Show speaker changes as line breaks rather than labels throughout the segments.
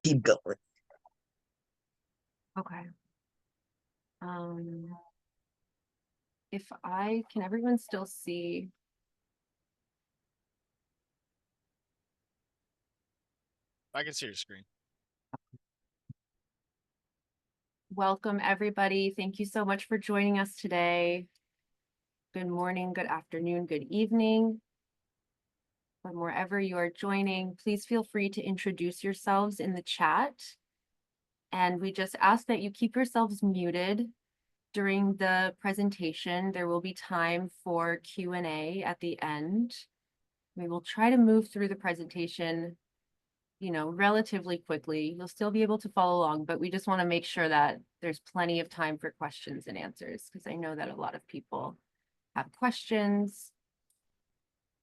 keep going.
Okay. Can everyone still see?
I can see your screen.
Welcome, everybody. Thank you so much for joining us today. Good morning, good afternoon, good evening. From wherever you are joining, please feel free to introduce yourselves in the chat. And we just ask that you keep yourselves muted during the presentation. There will be time for Q&A at the end. We will try to move through the presentation, relatively quickly. You'll still be able to follow along, but we just want to make sure that there's plenty of time for questions and answers, because I know that a lot of people have questions.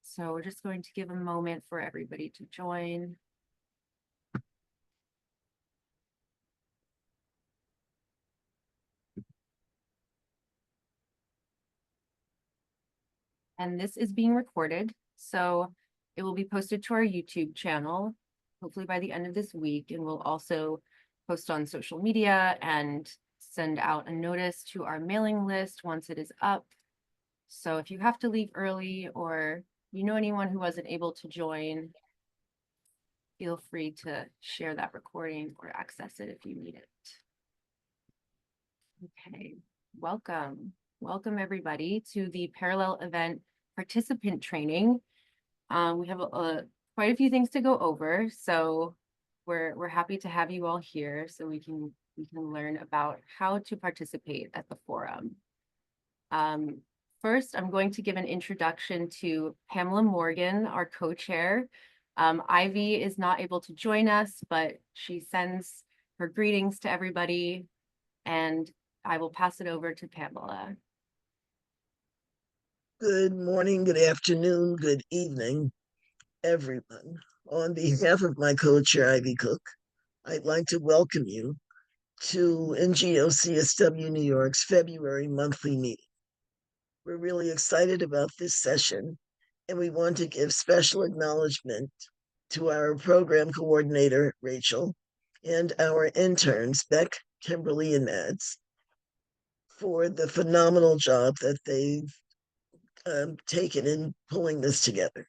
So we're just going to give a moment for everybody to join. And this is being recorded, so it will be posted to our YouTube channel, hopefully by the end of this week, and we'll also post on social media and send out a notice to our mailing list once it is up. So if you have to leave early or you know anyone who wasn't able to join, feel free to share that recording or access it if you need it. Okay, welcome. Welcome everybody to the parallel event participant training. We have quite a few things to go over, so we're happy to have you all here so we can learn about how to participate at the forum. First, I'm going to give an introduction to Pamela Morgan, our co-chair. Ivy is not able to join us, but she sends her greetings to everybody, and I will pass it over to Pamela.
Good morning, good afternoon, good evening, everyone. On behalf of my co-chair, Ivy Cook, I'd like to welcome you to NGO CSW New York's February monthly meeting. We're really excited about this session, and we want to give special acknowledgement to our program coordinator, Rachel, and our interns, Beck, Kimberly, and Mads, for the phenomenal job that they've taken in pulling this together.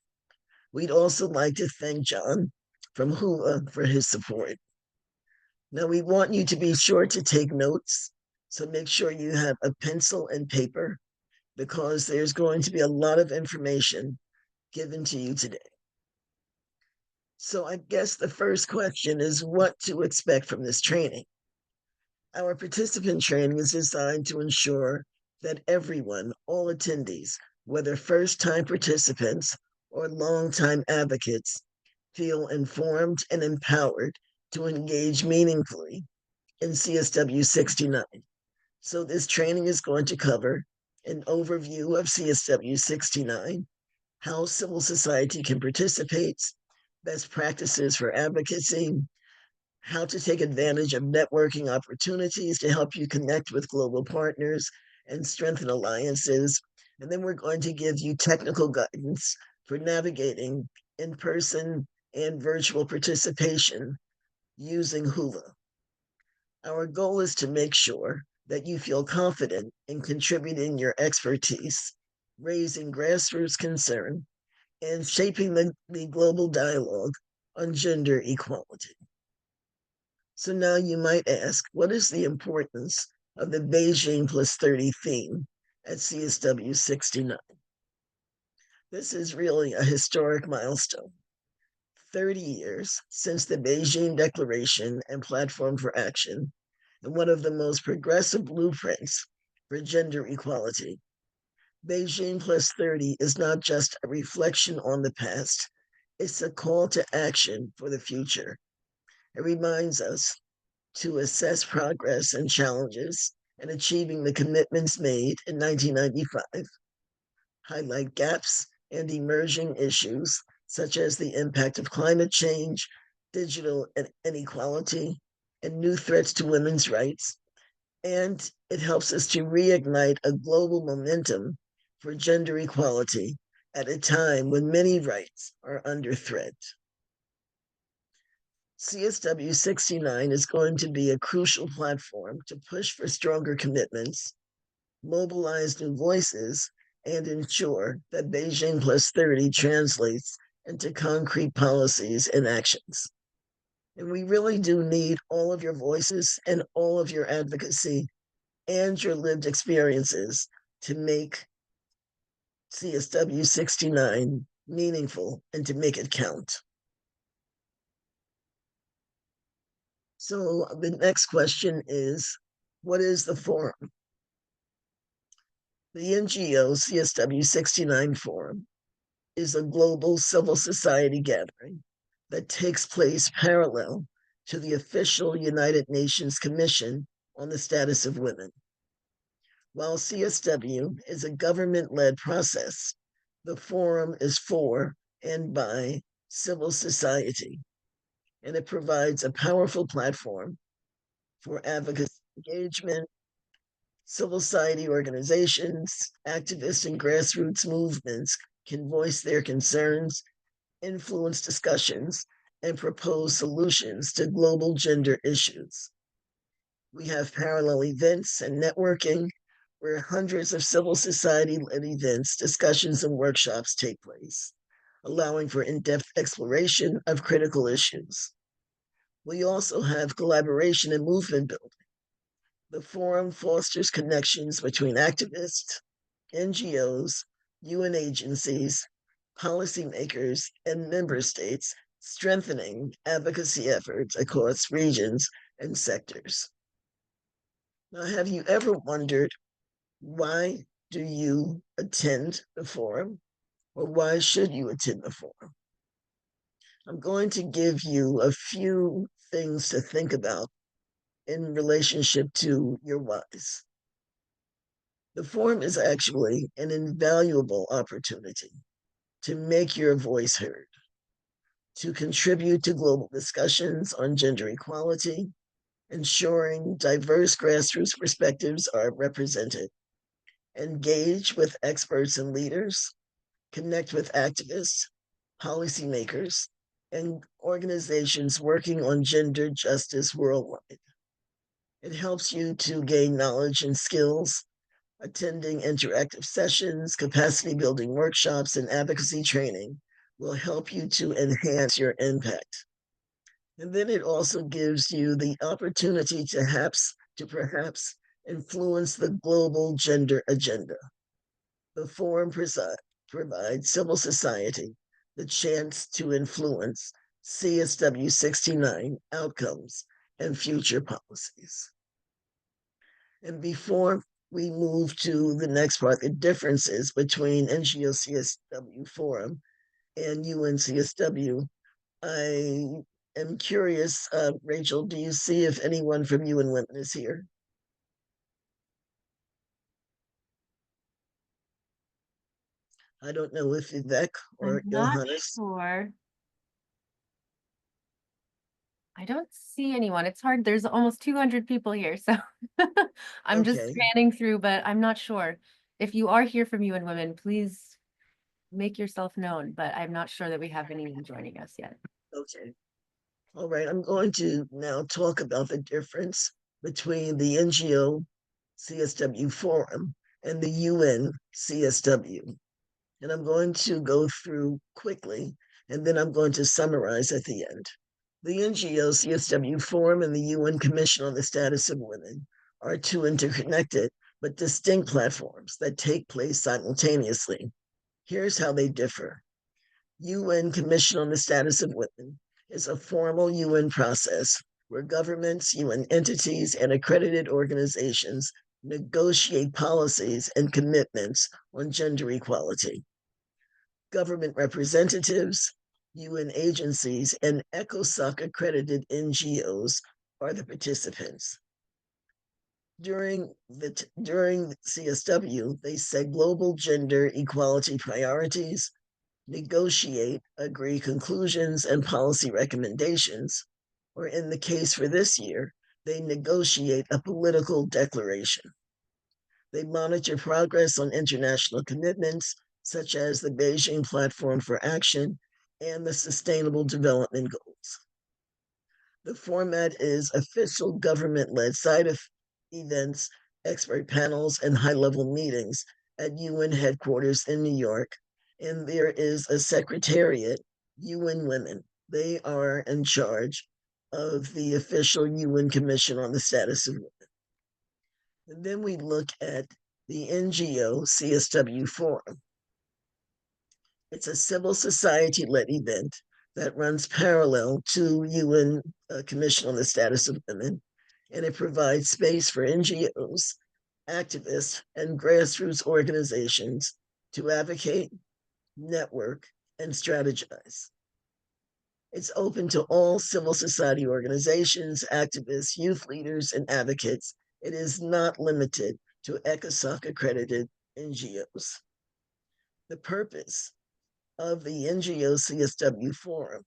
We'd also like to thank John from HULA for his support. Now, we want you to be sure to take notes, so make sure you have a pencil and paper because there's going to be a lot of information given to you today. So I guess the first question is what to expect from this training. Our participant training is designed to ensure that everyone, all attendees, whether first-time participants or long-time advocates, feel informed and empowered to engage meaningfully in CSW 69. So this training is going to cover an overview of CSW 69, how civil society can participate, best practices for advocacy, how to take advantage of networking opportunities to help you connect with global partners and strengthen alliances. And then we're going to give you technical guidance for navigating in-person and virtual participation using HULA. Our goal is to make sure that you feel confident in contributing your expertise, raising grassroots concern, and shaping the global dialogue on gender equality. So now you might ask, what is the importance of the Beijing plus 30 theme at CSW 69? This is really a historic milestone. 30 years since the Beijing Declaration and Platform for Action, and one of the most progressive blueprints for gender equality. Beijing plus 30 is not just a reflection on the past, it's a call to action for the future. It reminds us to assess progress and challenges in achieving the commitments made in 1995, highlight gaps and emerging issues such as the impact of climate change, digital inequality, and new threats to women's rights. And it helps us to reignite a global momentum for gender equality at a time when many rights are under threat. CSW69 is going to be a crucial platform to push for stronger commitments, mobilize new voices, and ensure that Beijing Plus 30 translates into concrete policies and actions. And we really do need all of your voices and all of your advocacy and your lived experiences to make CSW 69 meaningful and to make it count. So the next question is, what is the forum? The NGO CSW 69 Forum is a global civil society gathering that takes place parallel to the official United Nations Commission on the Status of Women. While CSW is a government-led process, the forum is for and by civil society, and it provides a powerful platform for advocacy engagement, civil society organizations, activists, and grassroots movements can voice their concerns, influence discussions, and propose solutions to global gender issues. We have parallel events and networking where hundreds of civil society-led events, discussions, and workshops take place, allowing for in-depth exploration of critical issues. We also have collaboration and movement building. The forum fosters connections between activists, NGOs, UN agencies, policymakers, and member states, strengthening advocacy efforts across regions and sectors. Now, have you ever wondered, why do you attend the forum, or why should you attend the forum? I'm going to give you a few things to think about in relationship to your whys. The forum is actually an invaluable opportunity to make your voice heard, to contribute to global discussions on gender equality, ensuring diverse grassroots perspectives are represented, engage with experts and leaders, connect with activists, policymakers, and organizations working on gender justice worldwide. It helps you to gain knowledge and skills. Attending interactive sessions, capacity building workshops, and advocacy training will help you to enhance your impact. And then it also gives you the opportunity to perhaps influence the global gender agenda. The forum provides civil society the chance to influence CSW 69 outcomes and future policies. And before we move to the next part, the differences between NGO CSW Forum and UN CSW, I am curious, Rachel, do you see if anyone from UN Women is here? I don't know if Vivek or
I'm not
Johannes.
sure. I don't see anyone. It's hard. There's almost 200 people here, so I'm just
Okay.
scanning through, but I'm not sure. If you are here from UN Women, please make yourself known, but I'm not sure that we have anyone joining us yet.
Okay. All right. I'm going to now talk about the difference between the NGO CSW Forum and the UN CSW. And I'm going to go through quickly, and then I'm going to summarize at the end. The NGO CSW Forum and the UN Commission on the Status of Women are two interconnected but distinct platforms that take place simultaneously. Here's how they differ. UN Commission on the Status of Women is a formal UN process where governments, UN entities, and accredited organizations negotiate policies and commitments on gender equality. Government representatives, UN agencies, and ECOSOC accredited NGOs are the participants. During CSW, they set global gender equality priorities, negotiate, agree conclusions and policy recommendations, or in the case for this year, they negotiate a political declaration. They monitor progress on international commitments, such as the Beijing Platform for Action and the Sustainable Development Goals. The format is official government-led side of events, expert panels, and high-level meetings at UN headquarters in New York. And there is a secretariat, UN Women. They are in charge of the official UN Commission on the Status of Women. And then we look at the NGO CSW Forum. It's a civil society-led event that runs parallel to UN Commission on the Status of Women, and it provides space for NGOs, activists, and grassroots organizations to advocate, network, and strategize. It's open to all civil society organizations, activists, youth leaders, and advocates. It is not limited to ECOSOC accredited NGOs. The purpose of the NGO CSW Forum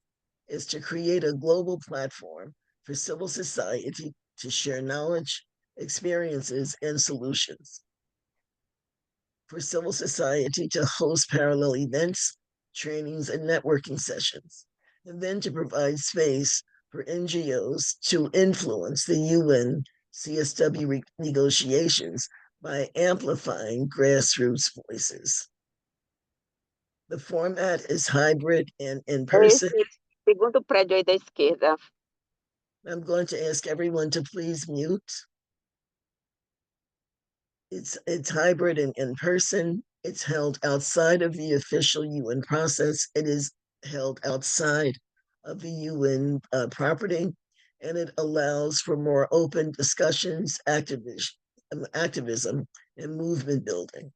is to create a global platform for civil society to share knowledge, experiences, and solutions. For civil society to host parallel events, trainings, and networking sessions, and then to provide space for NGOs to influence the UN CSW negotiations by amplifying grassroots voices. The format is hybrid and in person.
Segundo prédio aí da esquerda.
I'm going to ask everyone to please mute. It's hybrid and in person. It's held outside of the official UN process. It is held outside of the UN property, and it allows for more open discussions, activism, and movement building.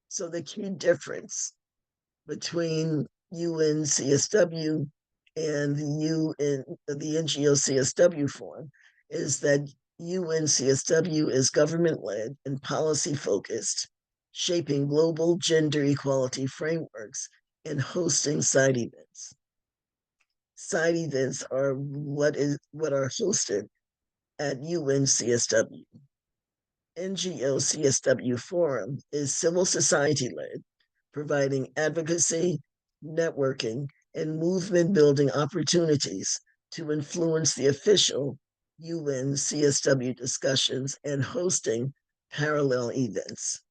So the key difference between UN CSW and the NGO CSW Forum is that UN CSW is government-led and policy-focused, shaping global gender equality frameworks and hosting side events. Side events are what are hosted at UN CSW. NGO CSW Forum is civil society-led, providing advocacy, networking, and movement building opportunities to influence the official UN CSW discussions and hosting parallel events.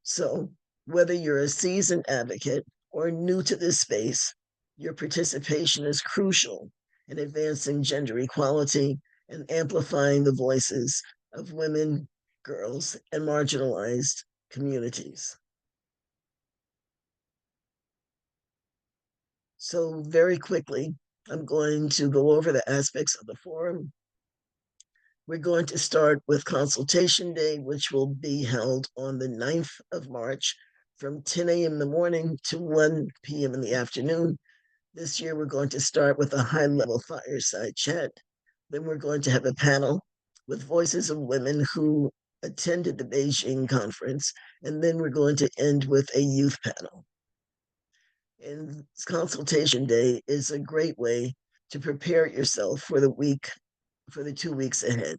So, whether you're a seasoned advocate or new to this space, your participation is crucial in advancing gender equality and amplifying the voices of women, girls, and marginalized communities. So very quickly, I'm going to go over the aspects of the forum. We're going to start with Consultation Day, which will be held on the 9th of March from 10 a.m. in the morning to 1 p.m. in the afternoon. This year, we're going to start with a high-level fireside chat. Then we're going to have a panel with voices of women who attended the Beijing conference. And then we're going to end with a youth panel. And Consultation Day is a great way to prepare yourself for the 2 weeks ahead.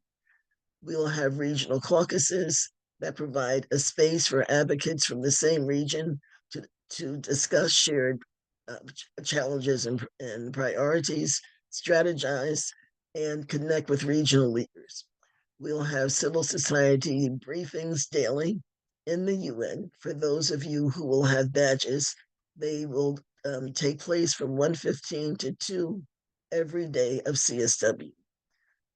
We will have regional caucuses that provide a space for advocates from the same region to discuss shared challenges and priorities, strategize, and connect with regional leaders. We'll have civil society briefings daily in the UN. For those of you who will have badges, they will take place from 1:15 to 2 every day of CSW.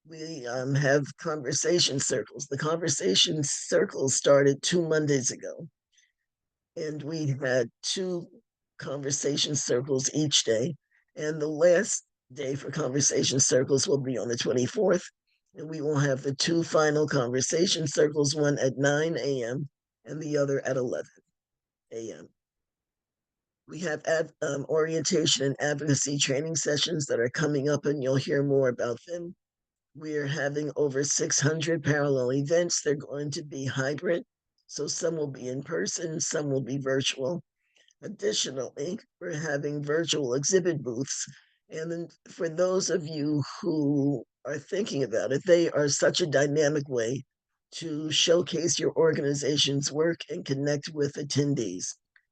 We have conversation circles. The conversation circles started 2 Mondays ago, and we had 2 conversation circles each day. And the last day for conversation circles will be on the 24th, and we will have the 2 final conversation circles, one at 9 a.m. and the other at 11 a.m. We have orientation and advocacy training sessions that are coming up, and you'll hear more about them. We're having over 600 parallel events. They're going to be hybrid, so some will be in person, some will be virtual. Additionally, we're having virtual exhibit booths. And then for those of you who are thinking about it, they are such a dynamic way to showcase your organization's work and connect with attendees.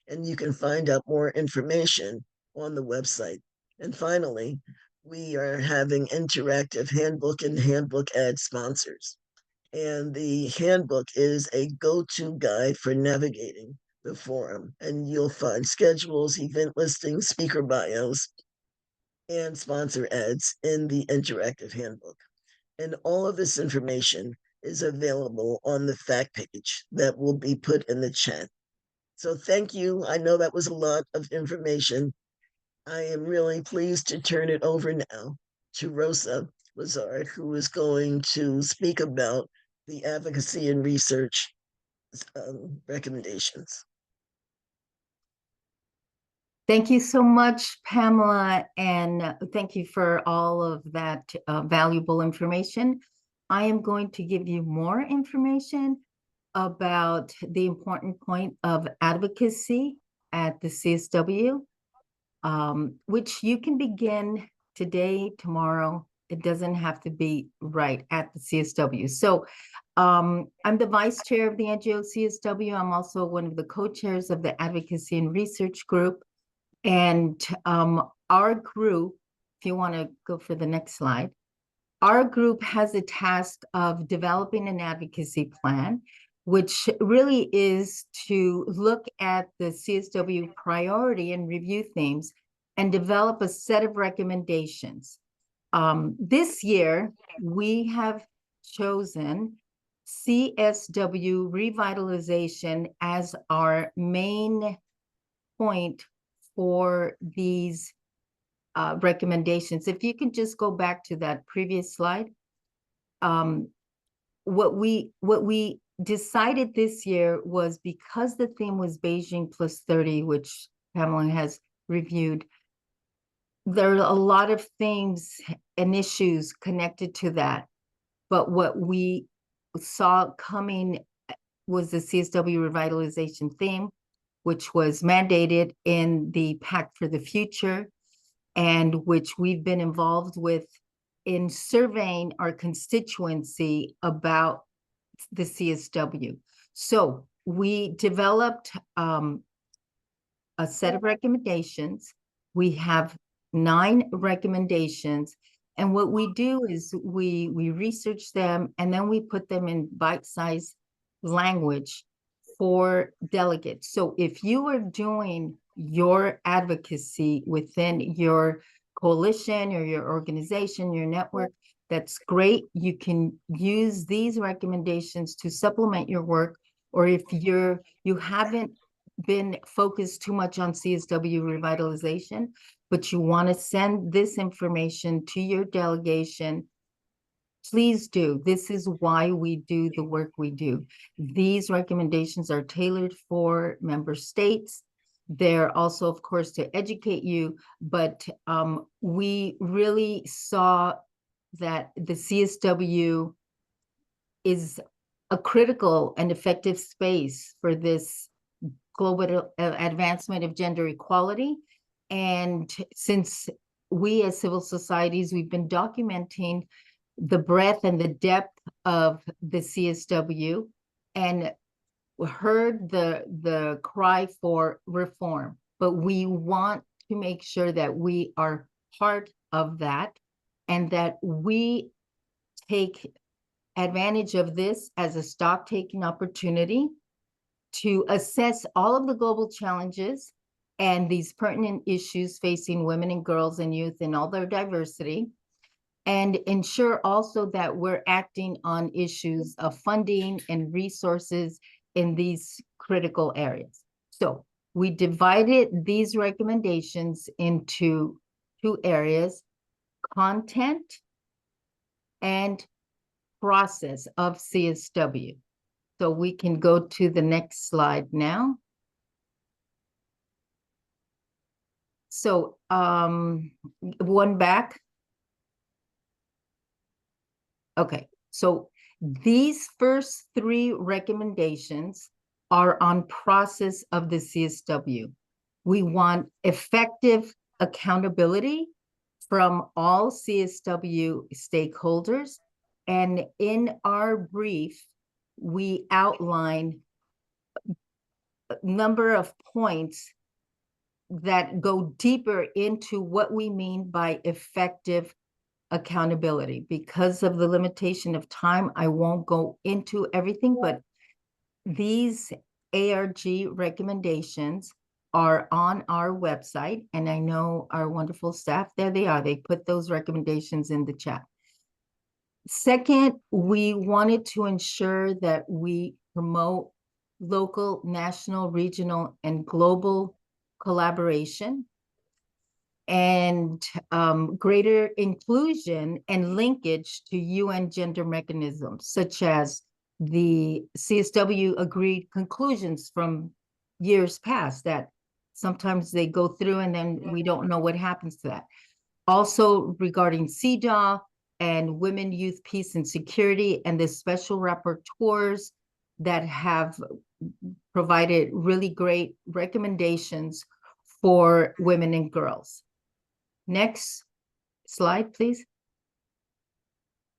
And you can find out more information on the website. And finally, we are having interactive handbook and handbook ad sponsors. And the handbook is a go-to guide for navigating the forum. And you'll find schedules, event listings, speaker bios, and sponsor ads in the interactive handbook. And all of this information is available on the fact page that will be put in the chat. So thank you. I know that was a lot of information. I am really pleased to turn it over now to Rosa Lazard, who is going to speak about the advocacy and research recommendations.
Thank you so much, Pamela, and thank you for all of that valuable information. I am going to give you more information about the important point of advocacy at the CSW, which you can begin today, tomorrow. It doesn't have to be right at the CSW. So I'm the vice chair of the NGO CSW. I'm also one of the co-chairs of the Advocacy and Research Group. And our group, if you want to go for the next slide, our group has a task of developing an advocacy plan, which really is to look at the CSW priority and review themes and develop a set of recommendations. This year, we have chosen CSW revitalization as our main point for these recommendations. If you can just go back to that previous slide. What we decided this year was, because the theme was Beijing plus 30, which Pamela has reviewed, there are a lot of themes and issues connected to that. But what we saw coming was the CSW revitalization theme, which was mandated in the Pact for the Future, and which we've been involved with in surveying our constituency about the CSW. So we developed a set of recommendations. We have 9 recommendations. And what we do is we research them, and then we put them in bite-sized language for delegates. So if you are doing your advocacy within your coalition or your organization, your network, that's great. You can use these recommendations to supplement your work. Or if you haven't been focused too much on CSW revitalization, but you want to send this information to your delegation, please do. This is why we do the work we do. These recommendations are tailored for member states. They're also, of course, to educate you, but we really saw that the CSW is a critical and effective space for this global advancement of gender equality. And since we as civil societies, we've been documenting the breadth and the depth of the CSW and heard the cry for reform, but we want to make sure that we are part of that and that we take advantage of this as a stock-taking opportunity to assess all of the global challenges and these pertinent issues facing women and girls and youth in all their diversity, and ensure also that we're acting on issues of funding and resources in these critical areas. So we divided these recommendations into 2 areas: content and process of CSW. So we can go to the next slide now. So one back. Okay, so these first 3 recommendations are on process of the CSW. We want effective accountability from all CSW stakeholders. And in our brief, we outline a number of points that go deeper into what we mean by effective accountability. Because of the limitation of time, I won't go into everything, but these ARG recommendations are on our website, and I know our wonderful staff, there they are, they put those recommendations in the chat. Second, we wanted to ensure that we promote local, national, regional, and global collaboration and greater inclusion and linkage to UN gender mechanisms, such as the CSW agreed conclusions from years past that sometimes they go through and then we don't know what happens to that. Also regarding CEDAW and women, youth, peace, and security, and the special rapporteurs that have provided really great recommendations for women and girls. Next slide, please.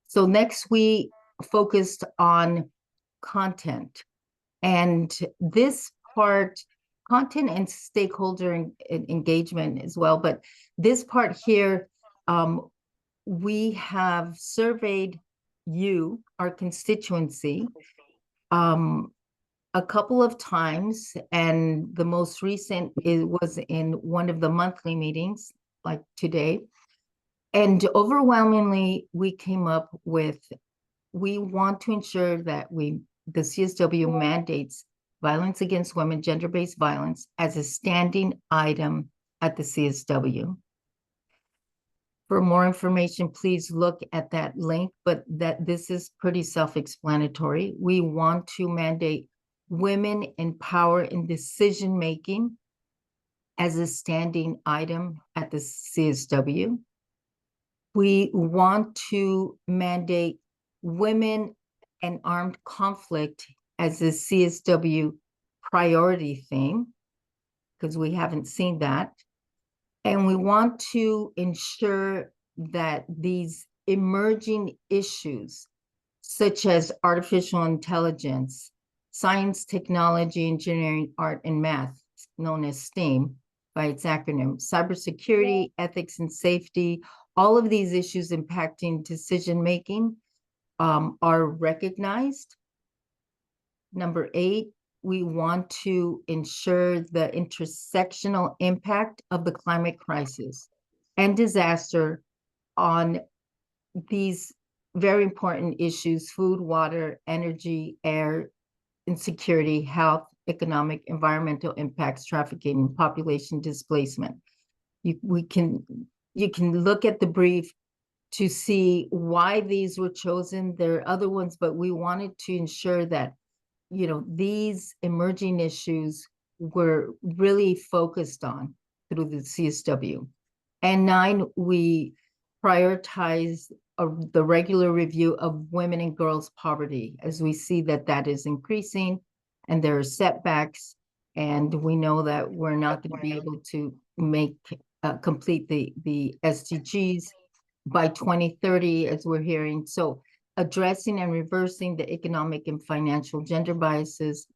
So next we focused on content, and this part, content and stakeholder engagement as well, but this part here, we have surveyed you, our constituency, a couple of times, and the most recent was in one of the monthly meetings, like today. And overwhelmingly, we came up with, we want to ensure that the CSW mandates violence against women, gender-based violence, as a standing item at the CSW. For more information, please look at that link, but this is pretty self-explanatory. We want to mandate women in power in decision-making as a standing item at the CSW. We want to mandate women and armed conflict as a CSW priority thing, because we haven't seen that. And we want to ensure that these emerging issues, such as artificial intelligence, science, technology, engineering, art, and math, known as STEAM by its acronym, cybersecurity, ethics, and safety, all of these issues impacting decision-making are recognized. Number 8, we want to ensure the intersectional impact of the climate crisis and disaster on these very important issues: food, water, energy, air, insecurity, health, economic, environmental impacts, trafficking, population displacement. You can look at the brief to see why these were chosen. There are other ones, but we wanted to ensure that, you know, these emerging issues were really focused on through the CSW. And 9, we prioritize the regular review of women and girls poverty, as we see that that is increasing and there are setbacks, and we know that we're not going to be able to complete the SDGs by 2030, as we're hearing. So addressing and reversing the economic and financial gender biases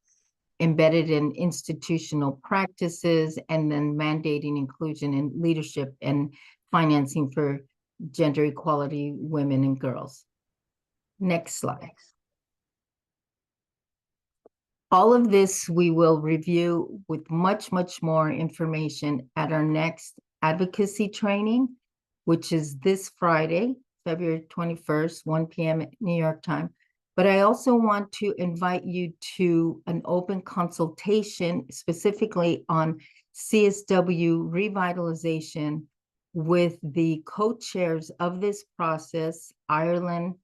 embedded in institutional practices, and then mandating inclusion in leadership and financing for gender equality, women and girls. Next slide. All of this we will review with much, much more information at our next advocacy training, which is this Friday, February 21st, 1 p.m. at New York time. But I also want to invite you to an open consultation specifically on CSW revitalization with the co-chairs of this process, Ireland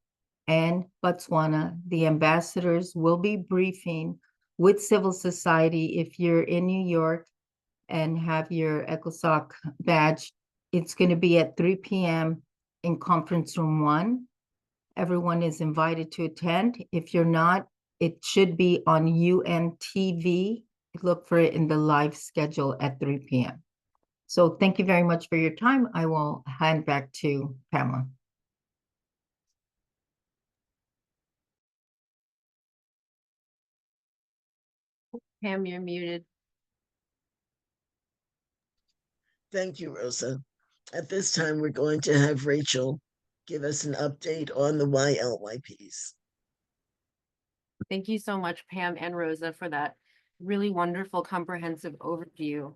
and Botswana. The ambassadors will be briefing with civil society. If you're in New York and have your ECOSOC badge, it's going to be at 3 p.m. in conference room 1. Everyone is invited to attend. If you're not, it should be on UNTV. Look for it in the live schedule at 3 p.m. So thank you very much for your time. I will hand back to Pamela.
Pam, you're muted.
Thank you, Rosa. At this time, we're going to have Rachel give us an update on the YLYPs.
Thank you so much, Pam and Rosa, for that really wonderful comprehensive overview.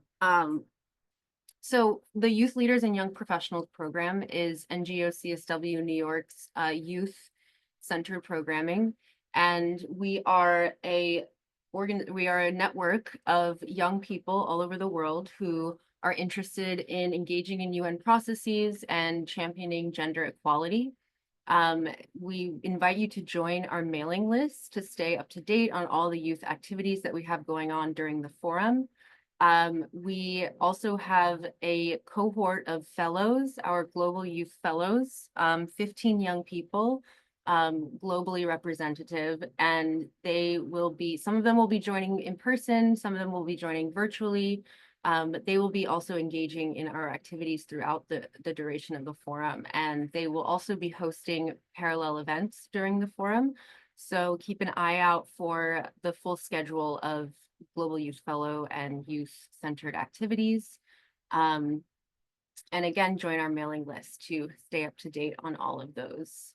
So the Youth Leaders and Young Professionals program is NGO CSW New York's youth-centered programming, and we are a network of young people all over the world who are interested in engaging in UN processes and championing gender equality. We invite you to join our mailing list to stay up to date on all the youth activities that we have going on during the forum. We also have a cohort of fellows, our Global Youth Fellows, 15 young people, globally representative, and some of them will be joining in person, some of them will be joining virtually, but they will be also engaging in our activities throughout the duration of the forum, and they will also be hosting parallel events during the forum. So keep an eye out for the full schedule of Global Youth Fellow and youth-centered activities. And again, join our mailing list to stay up to date on all of those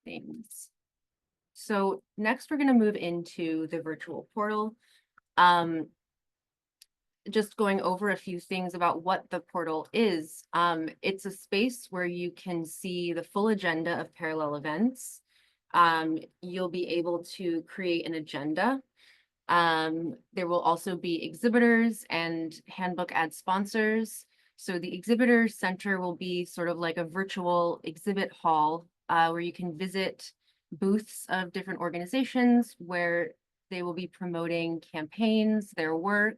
things. So next, we're going to move into the virtual portal. Just going over a few things about what the portal is. It's a space where you can see the full agenda of parallel events. You'll be able to create an agenda. There will also be exhibitors and handbook ad sponsors. So the exhibitor center will be sort of like a virtual exhibit hall where you can visit booths of different organizations where they will be promoting campaigns, their work,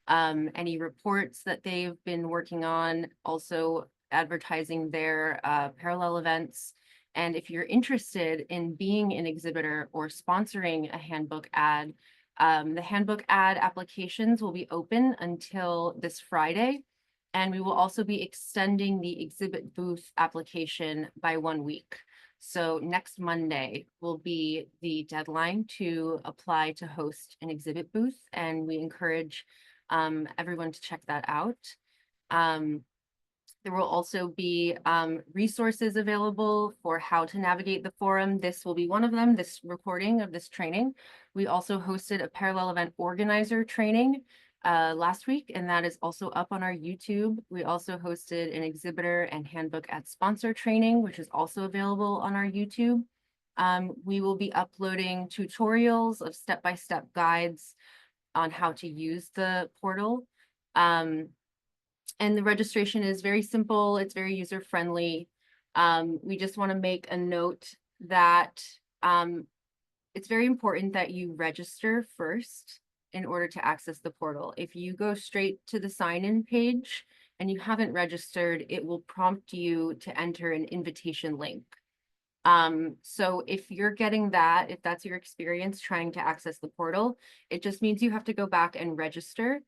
any reports that they've been working on, also advertising their parallel events. And if you're interested in being an exhibitor or sponsoring a handbook ad, the handbook ad applications will be open until this Friday, and we will also be extending the exhibit booth application by 1 week. So next Monday will be the deadline to apply to host an exhibit booth, and we encourage everyone to check that out. There will also be resources available for how to navigate the forum. This will be one of them, this recording of this training. We also hosted a parallel event organizer training last week, and that is also up on our YouTube. We also hosted an exhibitor and handbook ad sponsor training, which is also available on our YouTube. We will be uploading tutorials of step-by-step guides on how to use the portal. And the registration is very simple. It's very user-friendly. We just want to make a note that it's very important that you register first in order to access the portal. If you go straight to the sign-in page and you haven't registered, it will prompt you to enter an invitation link. So if you're getting that, if that's your experience trying to access the portal, it just means you have to go back and register.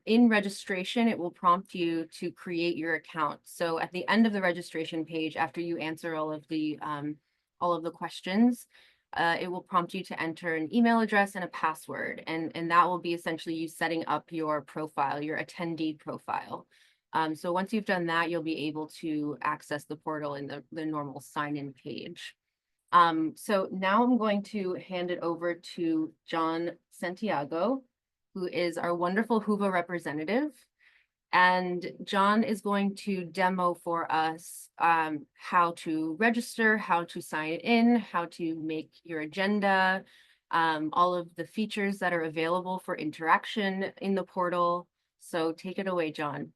In registration, it will prompt you to create your account. So at the end of the registration page, after you answer all of the questions, it will prompt you to enter an email address and a password, and that will be essentially you setting up your profile, your attendee profile. So once you've done that, you'll be able to access the portal in the normal sign-in page. So now I'm going to hand it over to John Santiago, who is our wonderful HUVA representative. And John is going to demo for us how to register, how to sign in, how to make your agenda, all of the features that are available for interaction in the portal. So take it away, John.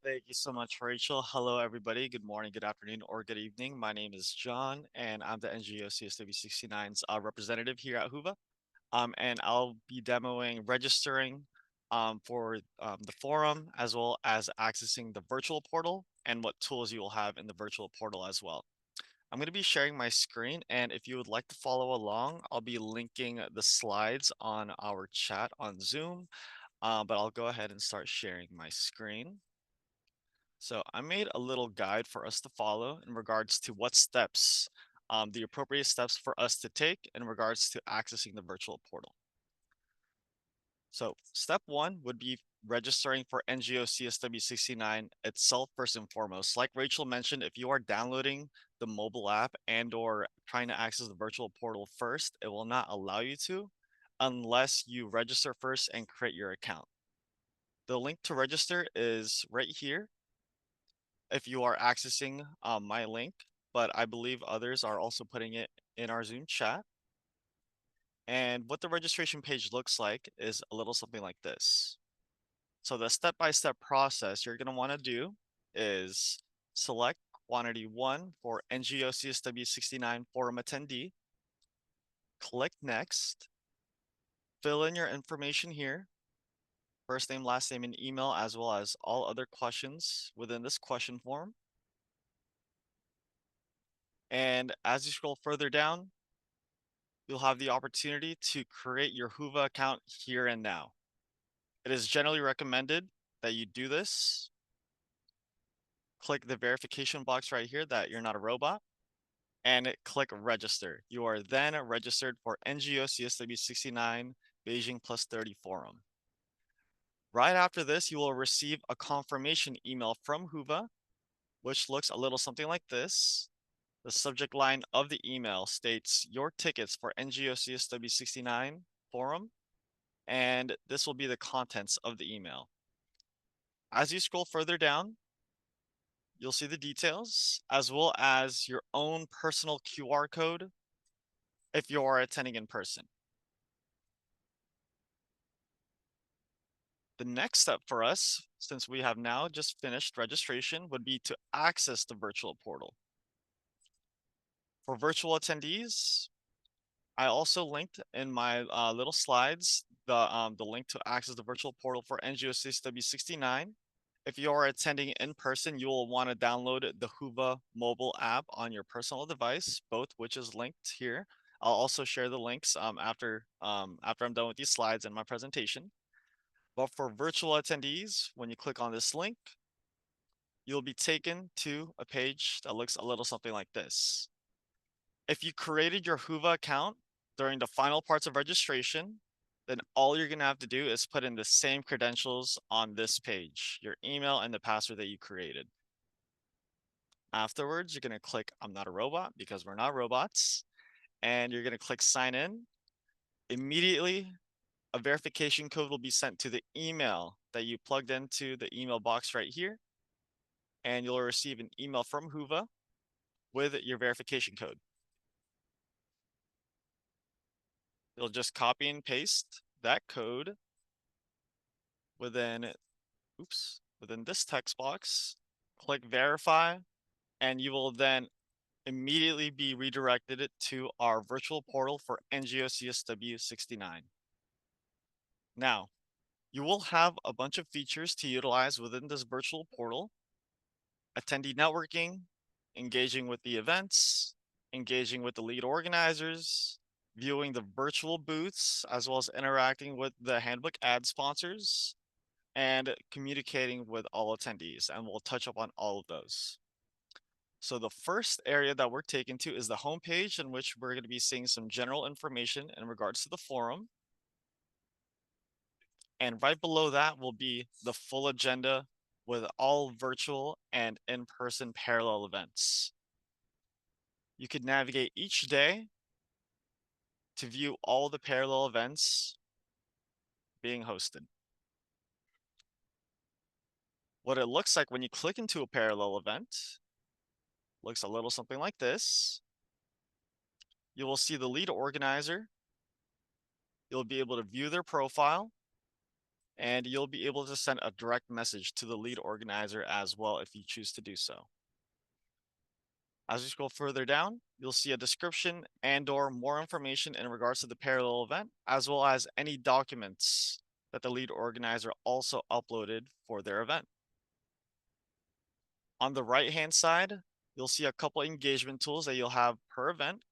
Thank you so much, Rachel. Hello, everybody. Good morning, good afternoon, or good evening. My name is John, and I'm the NGO CSW69's representative here at HUVA. And I'll be demoing registering for the forum, as well as accessing the virtual portal and what tools you will have in the virtual portal as well. I'm going to be sharing my screen, and if you would like to follow along, I'll be linking the slides on our chat on Zoom, but I'll go ahead and start sharing my screen. So I made a little guide for us to follow in regards to what steps, the appropriate steps for us to take in regards to accessing the virtual portal. So step one would be registering for NGO CSW69 itself first and foremost. Like Rachel mentioned, if you are downloading the mobile app and or trying to access the virtual portal first, it will not allow you to unless you register first and create your account. The link to register is right here if you are accessing my link, but I believe others are also putting it in our Zoom chat. And what the registration page looks like is a little something like this. So the step-by-step process you're going to want to do is select quantity 1 for NGO CSW69 Forum attendee, click next, fill in your information here, first name, last name, and email, as well as all other questions within this question form. And as you scroll further down, you'll have the opportunity to create your Whova account here and now. It is generally recommended that you do this. Click the verification box right here that you're not a robot and click register. You are then registered for NGO CSW69 Beijing +30 Forum. Right after this, you will receive a confirmation email from Whova, which looks a little something like this. The subject line of the email states your tickets for NGO CSW69 Forum, and this will be the contents of the email. As you scroll further down, you'll see the details as well as your own personal QR code if you are attending in person. The next step for us, since we have now just finished registration, would be to access the virtual portal. For virtual attendees, I also linked in my little slides the link to access the virtual portal for NGO CSW69. If you are attending in person, you will want to download the Whova mobile app on your personal device, both which is linked here. I'll also share the links after I'm done with these slides and my presentation. But for virtual attendees, when you click on this link, you'll be taken to a page that looks a little something like this. If you created your Whova account during the final parts of registration, then all you're going to have to do is put in the same credentials on this page, your email and the password that you created. Afterwards, you're going to click I'm not a robot because we're not robots, and you're going to click sign in. Immediately, a verification code will be sent to the email that you plugged into the email box right here, and you'll receive an email from Whova with your verification code. You'll just copy and paste that code within this text box, click verify, and you will then immediately be redirected to our virtual portal for NGO CSW69. Now, you will have a bunch of features to utilize within this virtual portal: attendee networking, engaging with the events, engaging with the lead organizers, viewing the virtual booths, as well as interacting with the handbook ad sponsors, and communicating with all attendees. And we'll touch upon all of those. So the first area that we're taken to is the homepage, in which we're going to be seeing some general information in regards to the forum. And right below that will be the full agenda with all virtual and in-person parallel events. You could navigate each day to view all the parallel events being hosted. What it looks like when you click into a parallel event looks a little something like this. You will see the lead organizer. You'll be able to view their profile, and you'll be able to send a direct message to the lead organizer as well if you choose to do so. As you scroll further down, you'll see a description and/or more information in regards to the parallel event, as well as any documents that the lead organizer also uploaded for their event. On the right-hand side, you'll see a couple engagement tools that you'll have per event.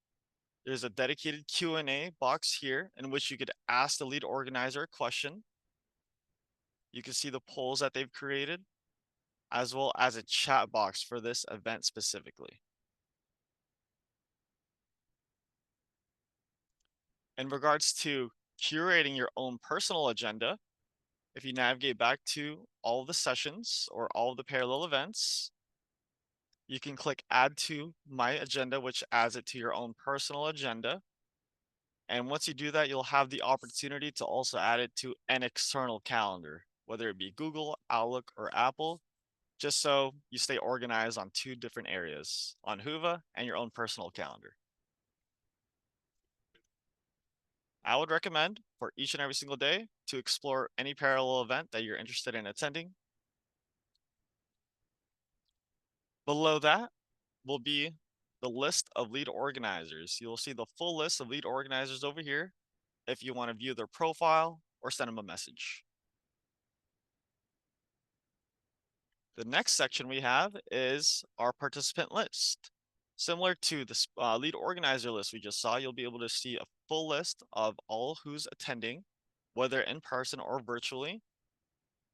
There's a dedicated Q&A box here in which you could ask the lead organizer a question. You can see the polls that they've created, as well as a chat box for this event specifically. In regards to curating your own personal agenda, if you navigate back to all of the sessions or all of the parallel events, you can click Add to My Agenda, which adds it to your own personal agenda. And once you do that, you'll have the opportunity to also add it to an external calendar, whether it be Google, Outlook, or Apple, just so you stay organized on two different areas, on Whova and your own personal calendar. I would recommend for each and every single day to explore any parallel event that you're interested in attending. Below that will be the list of lead organizers. You'll see the full list of lead organizers over here if you want to view their profile or send them a message. The next section we have is our participant list. Similar to the lead organizer list we just saw, you'll be able to see a full list of all who's attending, whether in person or virtually,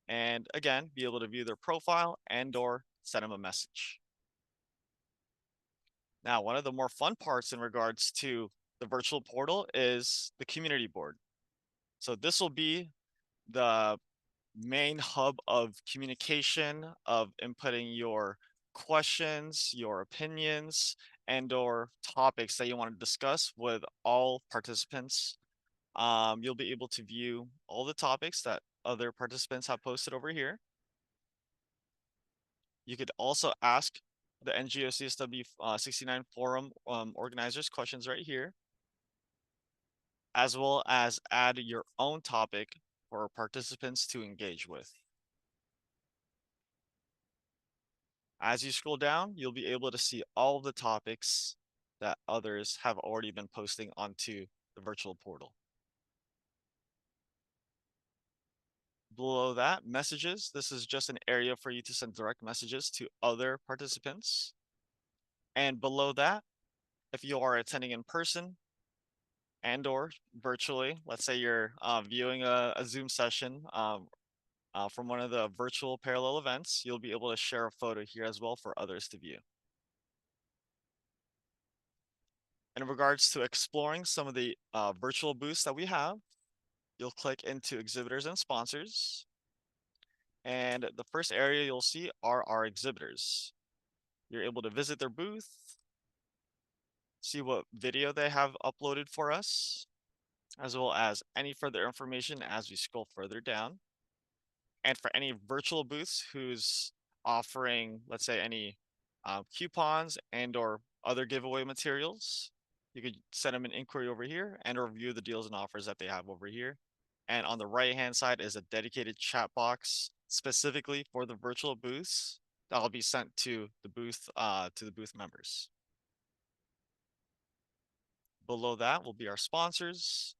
and again, be able to view their profile and or send them a message. Now, one of the more fun parts in regards to the virtual portal is the community board. So this will be the main hub of communication, of inputting your questions, your opinions, and or topics that you want to discuss with all participants. You'll be able to view all the topics that other participants have posted over here. You could also ask the NGO CSW69 Forum organizers questions right here, as well as add your own topic for participants to engage with. As you scroll down, you'll be able to see all the topics that others have already been posting onto the virtual portal. Below that, messages. This is just an area for you to send direct messages to other participants. And below that, if you are attending in person and or virtually, let's say you're viewing a Zoom session from one of the virtual parallel events, you'll be able to share a photo here as well for others to view. In regards to exploring some of the virtual booths that we have, you'll click into exhibitors and sponsors. And the first area you'll see are our exhibitors. You're able to visit their booth, see what video they have uploaded for us, as well as any further information as we scroll further down. And for any virtual booths who's offering, let's say, any coupons and or other giveaway materials, you could send them an inquiry over here and review the deals and offers that they have over here. And on the right-hand side is a dedicated chat box specifically for the virtual booths that'll be sent to the booth members. Below that will be our sponsors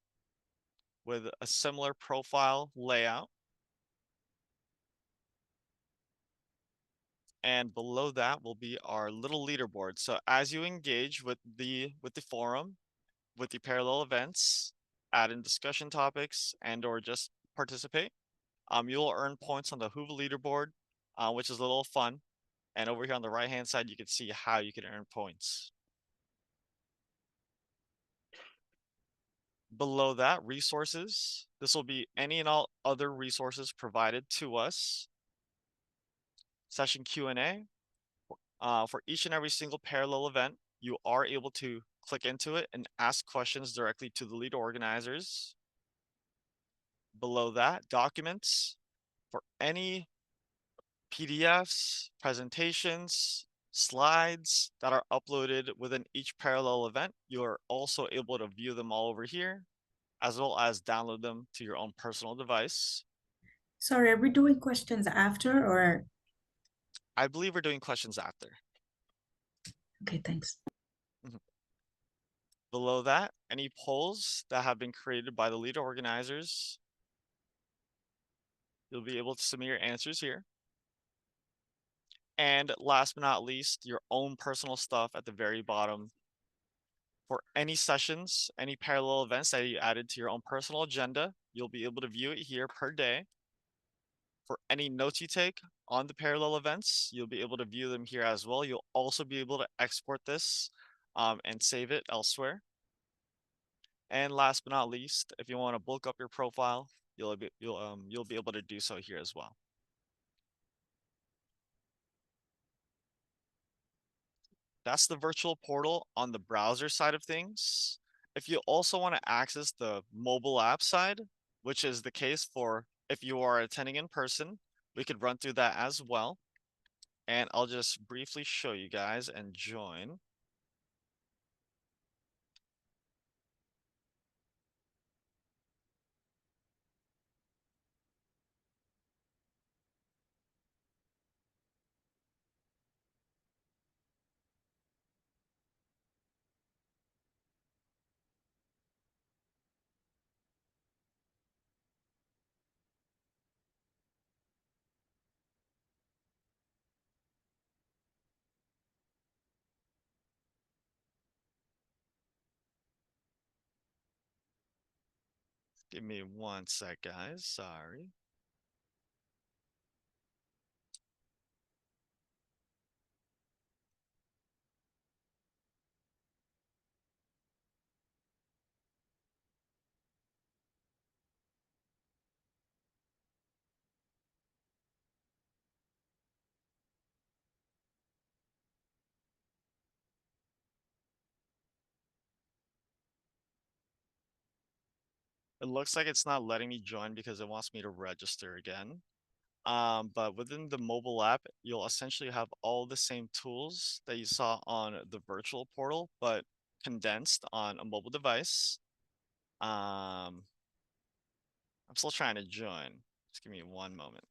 with a similar profile layout. And below that will be our little leaderboard. So as you engage with the forum, with the parallel events, add in discussion topics and or just participate, you'll earn points on the Whova leaderboard, which is a little fun. And over here on the right hand side, you can see how you can earn points. Below that, resources. This will be any and all other resources provided to us. Session Q&A. For each and every single parallel event, you are able to click into it and ask questions directly to the lead organizers. Below that, documents. For any PDFs, presentations, slides that are uploaded within each parallel event, you are also able to view them all over here, as well as download them to your own personal device.
Sorry, are we doing questions after or?
I believe we're doing questions after.
Okay, thanks.
Below that, any polls that have been created by the lead organizers, you'll be able to submit your answers here. And last but not least, your own personal stuff at the very bottom. For any sessions, any parallel events that you added to your own personal agenda, you'll be able to view it here per day. For any notes you take on the parallel events, you'll be able to view them here as well. You'll also be able to export this and save it elsewhere. And last but not least, if you want to bulk up your profile, you'll be able to do so here as well. That's the virtual portal on the browser side of things. If you also want to access the mobile app side, which is the case for if you are attending in person, we could run through that as well. And I'll just briefly show you guys and join. Give me 1 sec, guys. Sorry. It looks like it's not letting me join because it wants me to register again. But within the mobile app, you'll essentially have all the same tools that you saw on the virtual portal, but condensed on a mobile device. I'm still trying to join. Just give me 1 moment.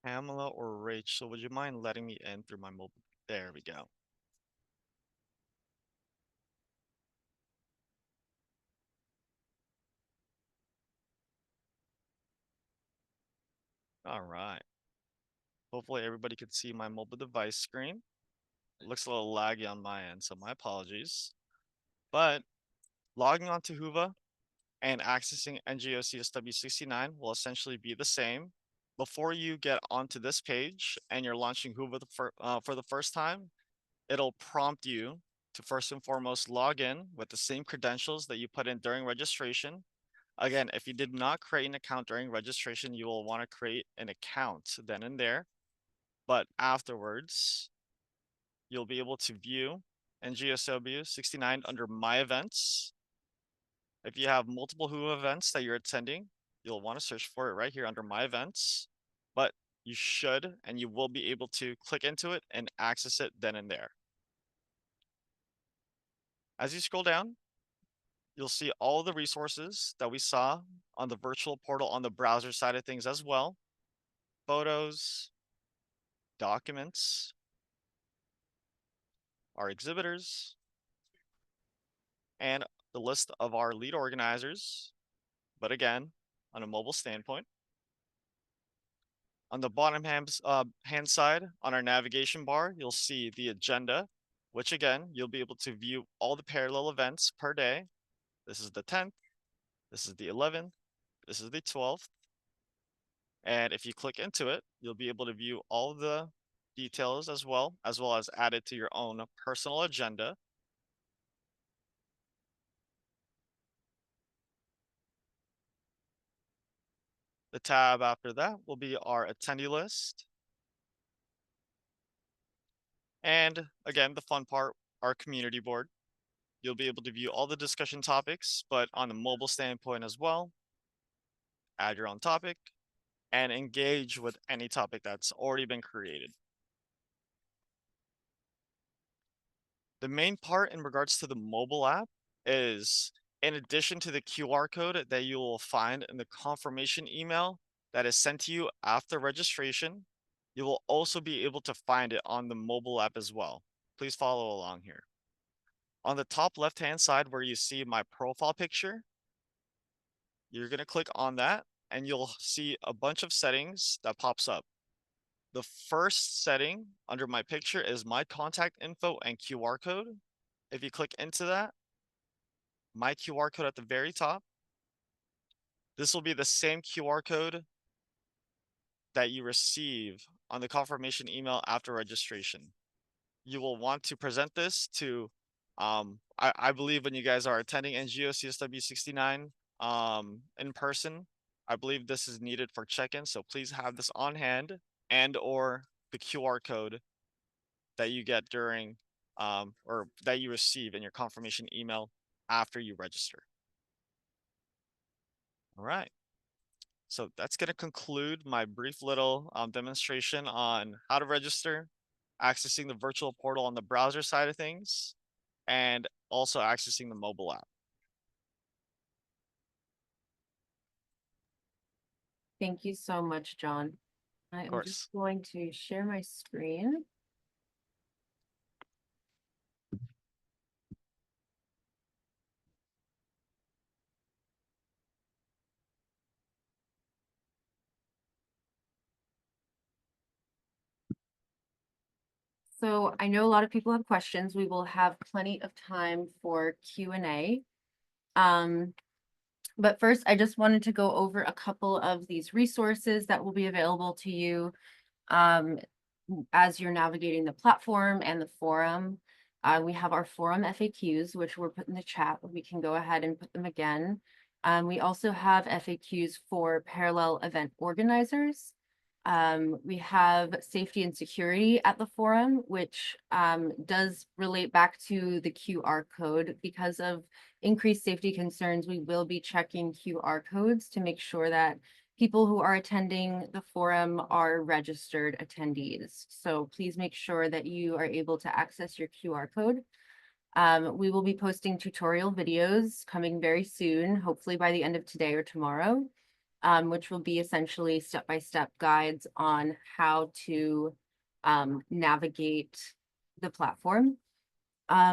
Pamela or Rachel, would you mind letting me in through my mobile? There we go. All right. Hopefully everybody can see my mobile device screen. It looks a little laggy on my end, so my apologies. But logging on to Whova and accessing NGO CSW69 will essentially be the same. Before you get onto this page and you're launching Whova for the first time, it'll prompt you to first and foremost log in with the same credentials that you put in during registration. Again, if you did not create an account during registration, you will want to create an account then and there. But afterwards, you'll be able to view NGOCSW69 under My Events. If you have multiple Whova events that you're attending, you'll want to search for it right here under My Events. But you should and you will be able to click into it and access it then and there. As you scroll down, you'll see all the resources that we saw on the virtual portal on the browser side of things as well. Photos, documents, our exhibitors, and the list of our lead organizers, but again, on a mobile standpoint. On the bottom hand side, on our navigation bar, you'll see the agenda, which again, you'll be able to view all the parallel events per day. This is the 10th, this is the 11th, this is the 12th. And if you click into it, you'll be able to view all the details as well as add it to your own personal agenda. The tab after that will be our attendee list. And again, the fun part, our community board. You'll be able to view all the discussion topics, but on a mobile standpoint as well. Add your own topic and engage with any topic that's already been created. The main part in regards to the mobile app is, in addition to the QR code that you will find in the confirmation email that is sent to you after registration. You will also be able to find it on the mobile app as well. Please follow along here. On the top left-hand side where you see my profile picture, you're going to click on that and you'll see a bunch of settings that pops up. The first setting under my picture is my contact info and QR code. If you click into that, my QR code at the very top, this will be the same QR code that you receive on the confirmation email after registration. You will want to present this to, I believe when you guys are attending NGO CSW69 in person, I believe this is needed for check-in. So please have this on hand and or the QR code that you get during or that you receive in your confirmation email after you register. All right. So that's going to conclude my brief little demonstration on how to register, accessing the virtual portal on the browser side of things, and also accessing the mobile app.
Thank you so much, John. I am
course.
just going to share my screen. So I know a lot of people have questions. We will have plenty of time for Q&A. But first, I just wanted to go over a couple of these resources that will be available to you as you're navigating the platform and the forum. We have our forum FAQs, which were put in the chat, but we can go ahead and put them again. We also have FAQs for parallel event organizers. We have safety and security at the forum, which does relate back to the QR code. Because of increased safety concerns, we will be checking QR codes to make sure that people who are attending the forum are registered attendees. So please make sure that you are able to access your QR code. We will be posting tutorial videos coming very soon, hopefully by the end of today or tomorrow, which will be essentially step-by-step guides on how to navigate the platform.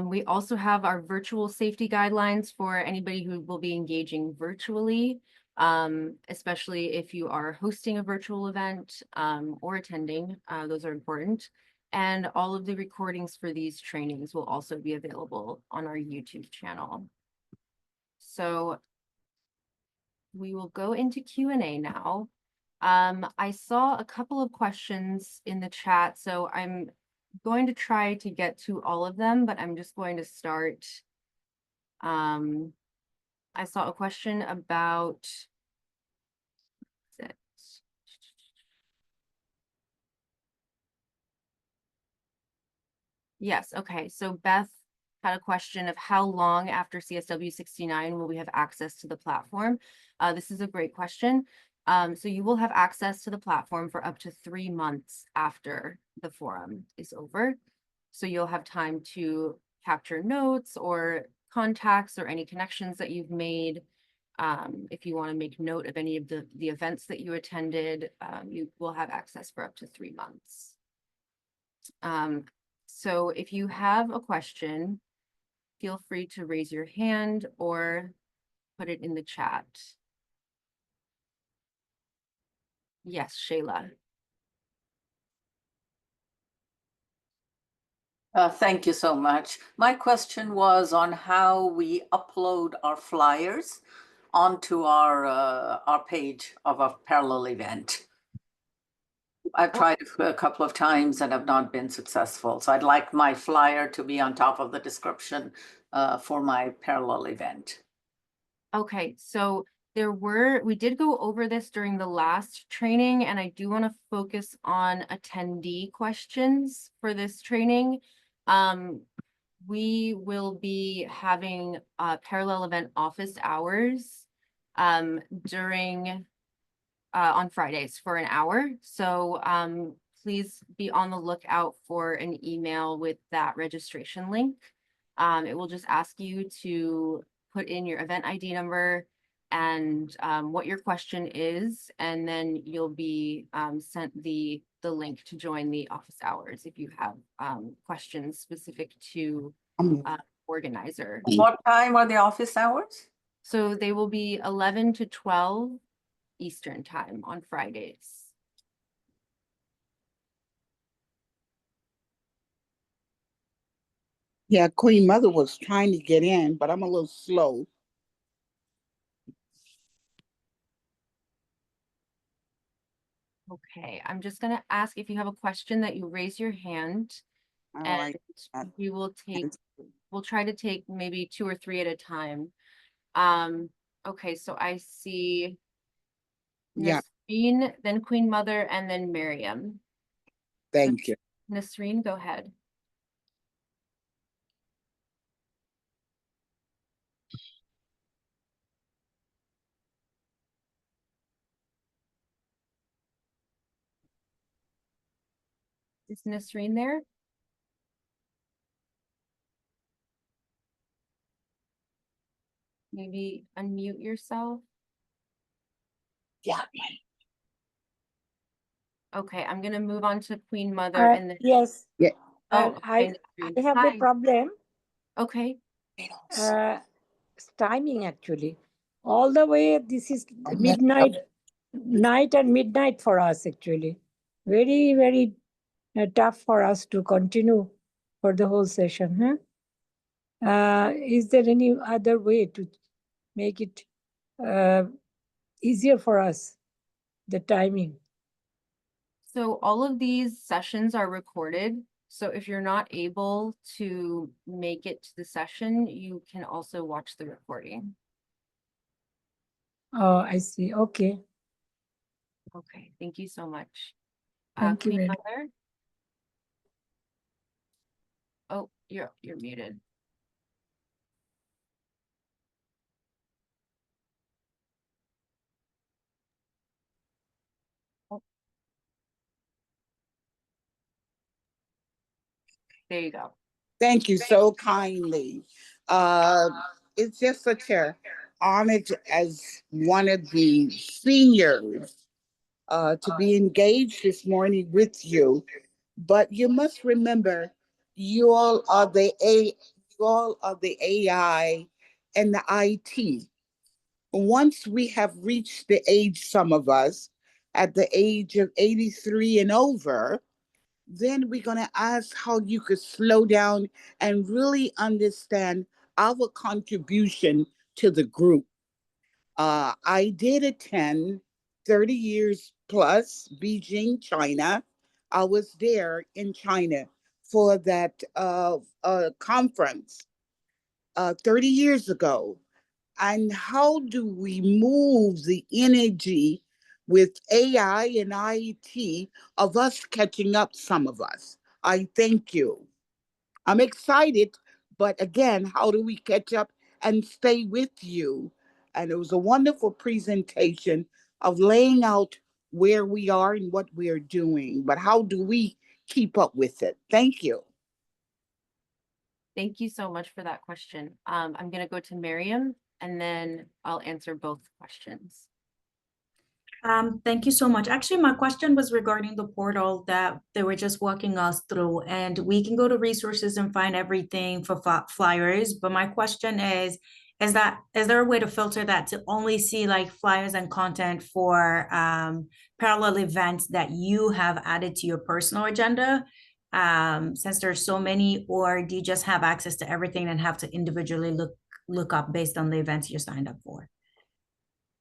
We also have our virtual safety guidelines for anybody who will be engaging virtually, especially if you are hosting a virtual event or attending. Those are important. And all of the recordings for these trainings will also be available on our YouTube channel. So we will go into Q&A now. I saw a couple of questions in the chat, so I'm going to try to get to all of them, but I'm just going to start. I saw a question about, yes, okay, so Beth had a question of how long after CSW69 will we have access to the platform? This is a great question. So you will have access to the platform for up to 3 months after the forum is over. So you'll have time to capture notes or contacts or any connections that you've made. If you want to make note of any of the events that you attended, you will have access for up to 3 months. So if you have a question, feel free to raise your hand or put it in the chat. Yes, Shayla.
Thank you so much. My question was on how we upload our flyers onto our page of a parallel event. I've tried a couple of times and have not been successful. So I'd like my flyer to be on top of the description for my parallel event.
Okay, so we did go over this during the last training, and I do want to focus on attendee questions for this training. We will be having parallel event office hours during on Fridays for an hour. So please be on the lookout for an email with that registration link. It will just ask you to put in your event ID number and what your question is, and then you'll be sent the link to join the office hours if you have questions specific to organizer.
What time are the office hours?
So they will be 11 to 12 Eastern time on Fridays.
Yeah, Queen Mother was trying to get in, but I'm a little slow.
Okay, I'm just gonna ask if you have a question that you raise your hand,
All
and
right.
we will take, we'll try to take maybe 2 or 3 at a time. Okay, so I see
Yeah,
Nasreen, then Queen Mother, and then Miriam.
thank you.
Nasreen, go ahead. Is Nasreen there? Maybe unmute yourself.
Yeah.
Okay, I'm gonna move on to Queen Mother and then.
Yes.
Yeah.
Oh,
I
okay, Nasreen.
have a
Hi.
problem.
Okay,
It's timing actually. All the way, this is
I messed
midnight, night and midnight for us actually. Very, very tough for us to continue for the whole session. Is there any other way to make it easier for us, the timing?
so all of these sessions are recorded. So if you're not able to make it to the session, you can also watch the recording.
Oh, I see. Okay.
Okay, thank you so much.
Thank you
Queen
very
Mother? Oh, you're muted. There you go.
Thank you so kindly. It's just such a honor as one of the seniors to be engaged this morning with you. But you must remember, you all are you all are the AI and the IT. Once we have reached the age, some of us, at the age of 83 and over, then we're going to ask how you could slow down and really understand our contribution to the group. I did attend 30 years plus Beijing, China. I was there in China for that conference 30 years ago. And how do we move the energy with AI and IT of us catching up, some of us? I thank you. I'm excited, but again, how do we catch up and stay with you? And it was a wonderful presentation of laying out where we are and what we are doing, but how do we keep up with it? Thank you.
Thank you so much for that question. I'm gonna go to Miriam and then I'll answer both questions.
Thank you so much. Actually, my question was regarding the portal that they were just walking us through, and we can go to resources and find everything for flyers. But my question is there a way to filter that to only see like flyers and content for parallel events that you have added to your personal agenda? Since there's so many, or do you just have access to everything and have to individually look up based on the events you're signed up for?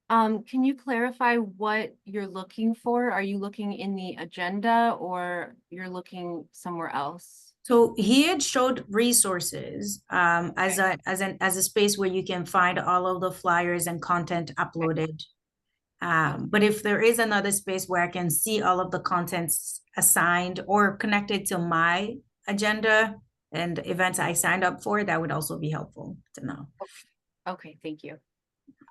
Can you clarify what you're looking for? Are you looking in the agenda or you're looking somewhere else?
So he had showed resources as a space where you can find all of the flyers and content uploaded. But if there is another space where I can see all of the contents assigned or connected to my agenda and events I signed up for, that would also be helpful to know.
Okay, thank you.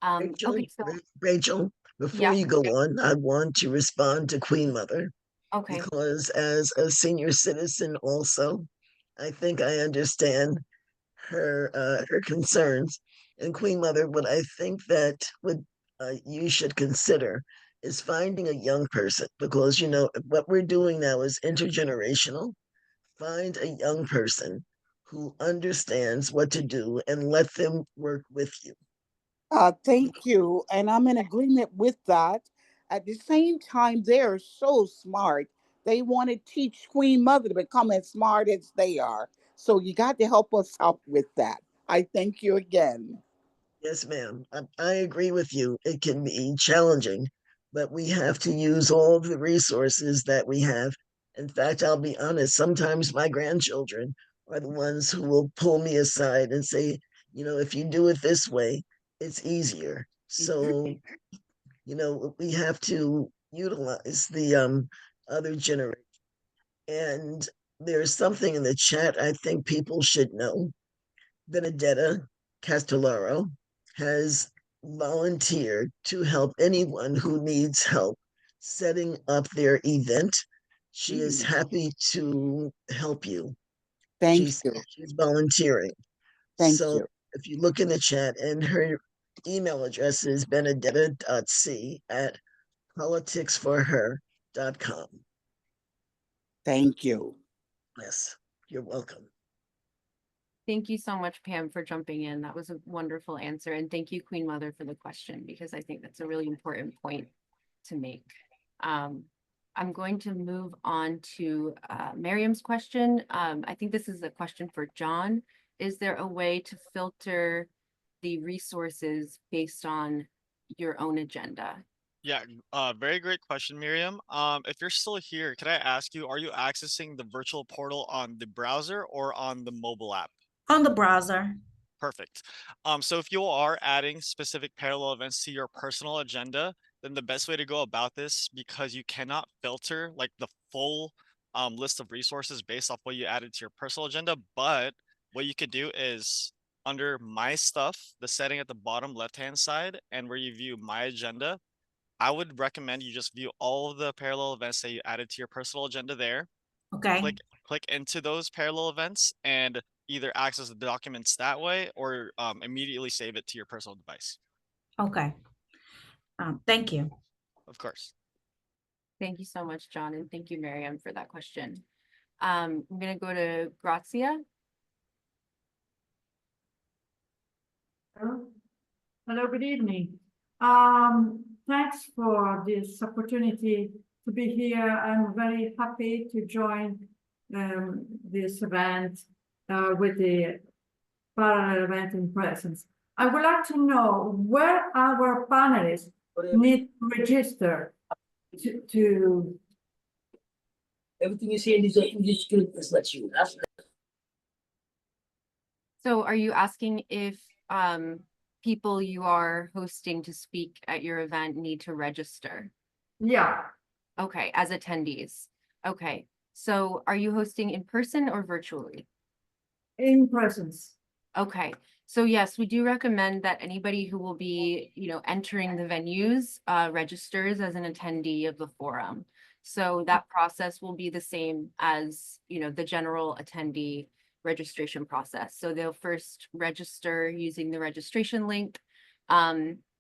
Rachel,
Okay, so
Rachel, before
yeah.
you go on, I want to respond to Queen Mother
Okay,
because as a senior citizen also, I think I understand her concerns. And Queen Mother, what I think that you should consider is finding a young person, because what we're doing now is intergenerational. Find a young person who understands what to do and let them work with you.
Thank you. And I'm in agreement with that. At the same time, they're so smart. They want to teach Queen Mother to become as smart as they are. So you got to help us out with that. I thank you again.
Yes, ma'am. I agree with you. It can be challenging, but we have to use all the resources that we have. In fact, I'll be honest, sometimes my grandchildren are the ones who will pull me aside and say, if you do it this way, it's easier. So, we have to utilize the other generation. And there's something in the chat I think people should know. Benedetta Castellaro has volunteered to help anyone who needs help setting up their event. She is happy to help you.
Thank
She's
you.
she's volunteering.
Thank
So
you.
if you look in the chat, and her email address is benedetta.c@politicsforher.com.
Thank you.
Yes, you're welcome.
Thank you so much, Pam, for jumping in. That was a wonderful answer. And thank you, Queen Mother, for the question, because I think that's a really important point to make. I'm going to move on to Miriam's question. I think this is a question for John. Is there a way to filter the resources based on your own agenda?
Yeah, very great question, Miriam. If you're still here, can I ask you, are you accessing the virtual portal on the browser or on the mobile app?
On the browser.
Perfect. So if you are adding specific parallel events to your personal agenda, then the best way to go about this, because you cannot filter like the full list of resources based off what you added to your personal agenda, but what you could do is under My Stuff, the setting at the bottom left-hand side, and where you view My Agenda, I would recommend you just view all of the parallel events that you added to your personal agenda there.
Okay.
Click into those parallel events and either access the documents that way or immediately save it to your personal device.
Okay. Thank you.
Of course.
Thank you so much, John, and thank you, Miriam, for that question. I'm going to go to Grazia.
Hello, good evening. Thanks for this opportunity to be here. I'm very happy to join this event with the parallel event in presence. I would like to know where our panelists need to register to
everything you see in this group is what you ask.
So are you asking if people you are hosting to speak at your event need to register?
Yeah.
Okay, as attendees. Okay, so are you hosting in person or virtually?
In presence.
Okay, so yes, we do recommend that anybody who will be, entering the venues registers as an attendee of the forum. So that process will be the same as, the general attendee registration process. So they'll first register using the registration link.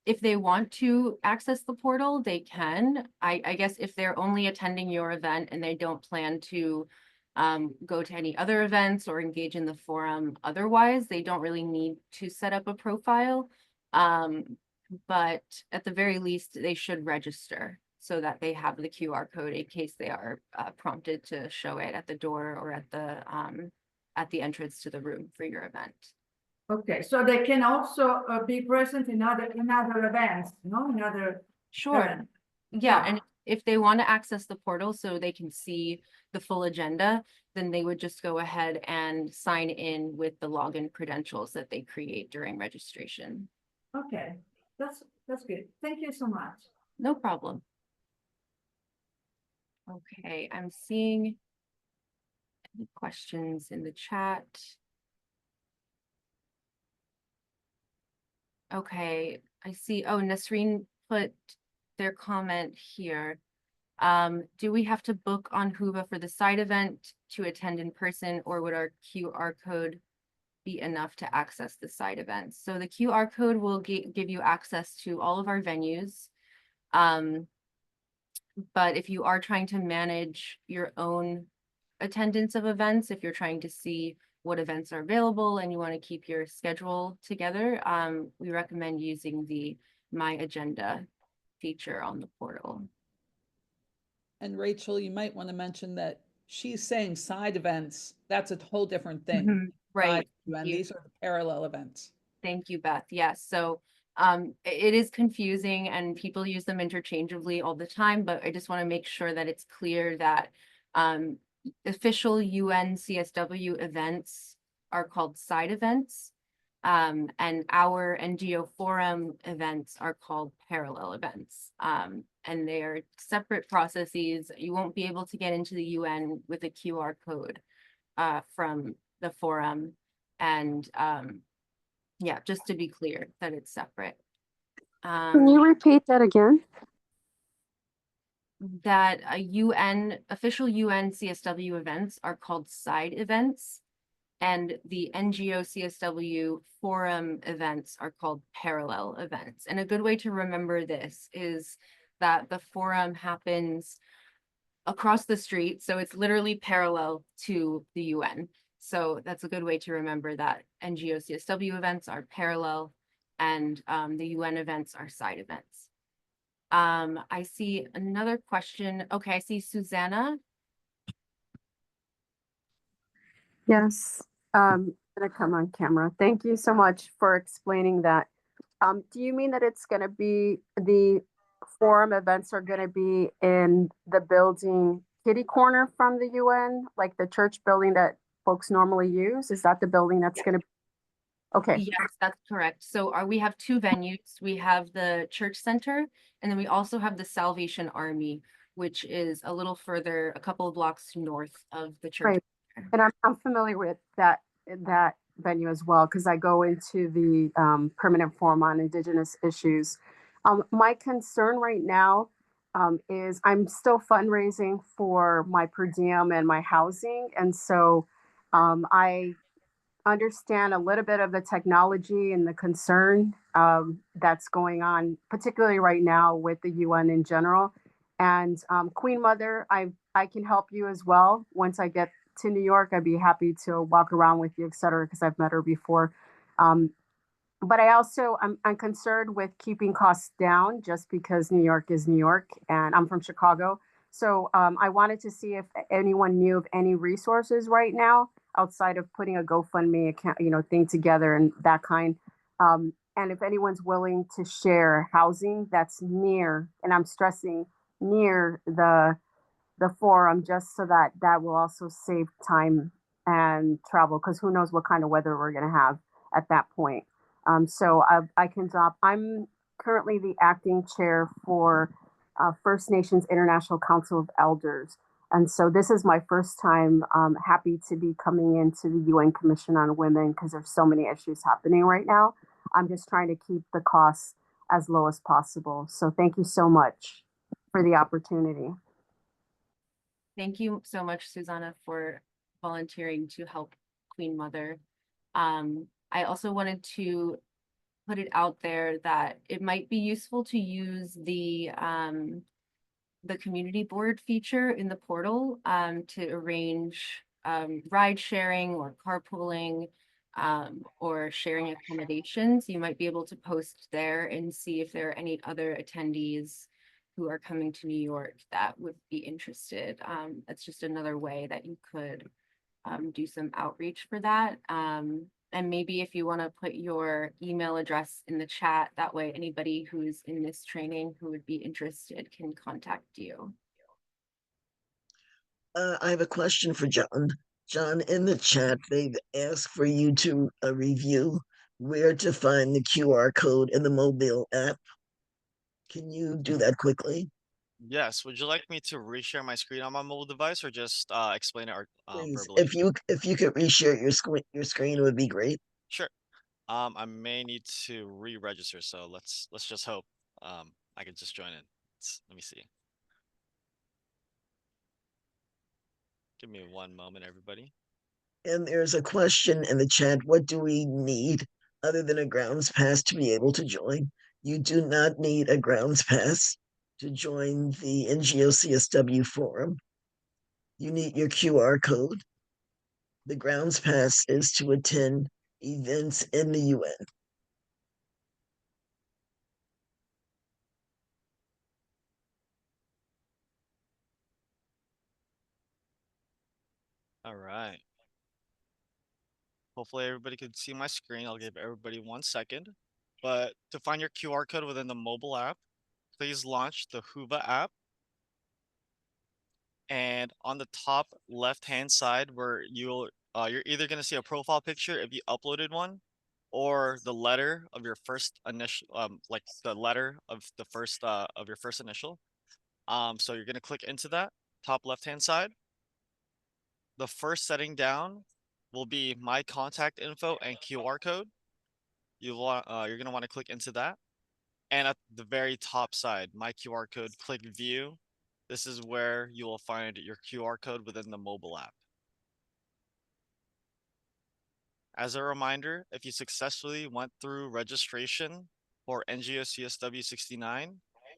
If they want to access the portal, they can. I guess if they're only attending your event and they don't plan to go to any other events or engage in the forum otherwise, they don't really need to set up a profile. But at the very least, they should register so that they have the QR code in case they are prompted to show it at the door or at the entrance to the room for your event.
Okay, so they can also be present in other events, in other.
Sure. Yeah, and if they want to access the portal so they can see the full agenda, then they would just go ahead and sign in with the login credentials that they create during registration.
Okay, that's good. Thank you so much.
No problem. Okay, I'm seeing any questions in the chat. Okay, I see. Oh, Nasreen put their comment here. Do we have to book on Whova for the side event to attend in person, or would our QR code be enough to access the side events. So the QR code will give you access to all of our venues. But if you are trying to manage your own attendance of events, if you're trying to see what events are available and you want to keep your schedule together, we recommend using the My Agenda feature on the portal.
And Rachel, you might want to mention that she's saying side events. That's a whole different thing.
Right.
And these are the parallel events.
Thank you, Beth. Yes. So it is confusing and people use them interchangeably all the time, but I just want to make sure that it's clear that official UN CSW events are called side events. And our NGO Forum events are called parallel events. And they are separate processes. You won't be able to get into the UN with a QR code from the forum. And yeah, just to be clear that it's separate.
Can you repeat that again?
That official UN CSW events are called side events, and the NGO CSW forum events are called parallel events. And a good way to remember this is that the forum happens across the street, so it's literally parallel to the UN. So that's a good way to remember that NGO CSW events are parallel and the UN events are side events. I see another question. Okay, I see Susanna.
Yes, I'm gonna come on camera. Thank you so much for explaining that. Do you mean that it's gonna be, the forum events are gonna be in the building kitty corner from the UN, like the church building that folks normally use? Is that the building that's gonna be? Okay.
Yes, that's correct. So we have two venues. We have the church center, and then we also have the Salvation Army, which is a little further, a couple of blocks north of the church.
Right. And I'm familiar with that venue as well, because I go into the Permanent Forum on Indigenous Issues. My concern right now is I'm still fundraising for my per diem and my housing. And so I understand a little bit of the technology and the concern that's going on, particularly right now with the UN in general. And Queen Mother, I can help you as well. Once I get to New York, I'd be happy to walk around with you, et cetera, because I've met her before. But I also, I'm concerned with keeping costs down just because New York is New York and I'm from Chicago. So I wanted to see if anyone knew of any resources right now outside of putting a GoFundMe account, thing together and that kind. And if anyone's willing to share housing that's near, and I'm stressing near the forum, just so that will also save time and travel, because who knows what kind of weather we're going to have at that point. So I can drop. I'm currently the acting chair for First Nations International Council of Elders. And so this is my first time happy to be coming into the UN Commission on Women, because there's so many issues happening right now. I'm just trying to keep the costs as low as possible. So thank you so much for the opportunity.
Thank you so much, Susanna, for volunteering to help Queen Mother. I also wanted to put it out there that it might be useful to use the community board feature in the portal to arrange ride sharing or carpooling or sharing accommodations. You might be able to post there and see if there are any other attendees who are coming to New York that would be interested. That's just another way that you could do some outreach for that. And maybe if you want to put your email address in the chat, that way anybody who's in this training who would be interested can contact you.
I have a question for John. John, in the chat, they've asked for you to review where to find the QR code in the mobile app. Can you do that quickly?
Yes. Would you like me to reshare my screen on my mobile device or just explain it
Please,
verbally?
if you could reshare your screen, it would be great.
Sure. I may need to re-register, so let's just hope I can just join in. Let me see. Give me one moment, everybody.
And there's a question in the chat, what do we need other than a grounds pass to be able to join? You do not need a grounds pass to join the NGO CSW forum. You need your QR code. The grounds pass is to attend events in the UN.
All right. Hopefully everybody can see my screen. I'll give everybody 1 second. But to find your QR code within the mobile app, please launch the Whova app. And on the top left-hand side, where you're either going to see a profile picture if you uploaded one, or the letter of your first initial, like the letter of the first of your first initial. So you're going to click into that top left-hand side. The first setting down will be my contact info and QR code. You're going to want to click into that. And at the very top side, my QR code, click view. This is where you will find your QR code within the mobile app. As a reminder, if you successfully went through registration for NGO CSW69,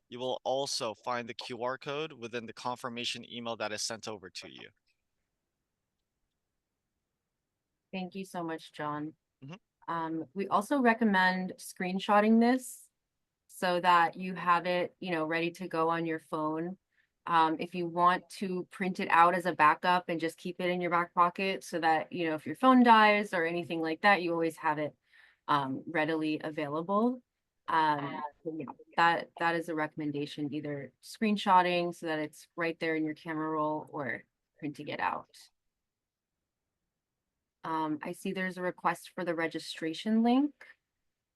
you will also find the QR code within the confirmation email that is sent over to you.
Thank you so much, John.
Mhm.
We also recommend screenshotting this so that you have it, ready to go on your phone. If you want to print it out as a backup and just keep it in your back pocket so that, if your phone dies or anything like that, you always have it readily available. That is a recommendation, either screenshotting so that it's right there in your camera roll or printing it out. I see there's a request for the registration link.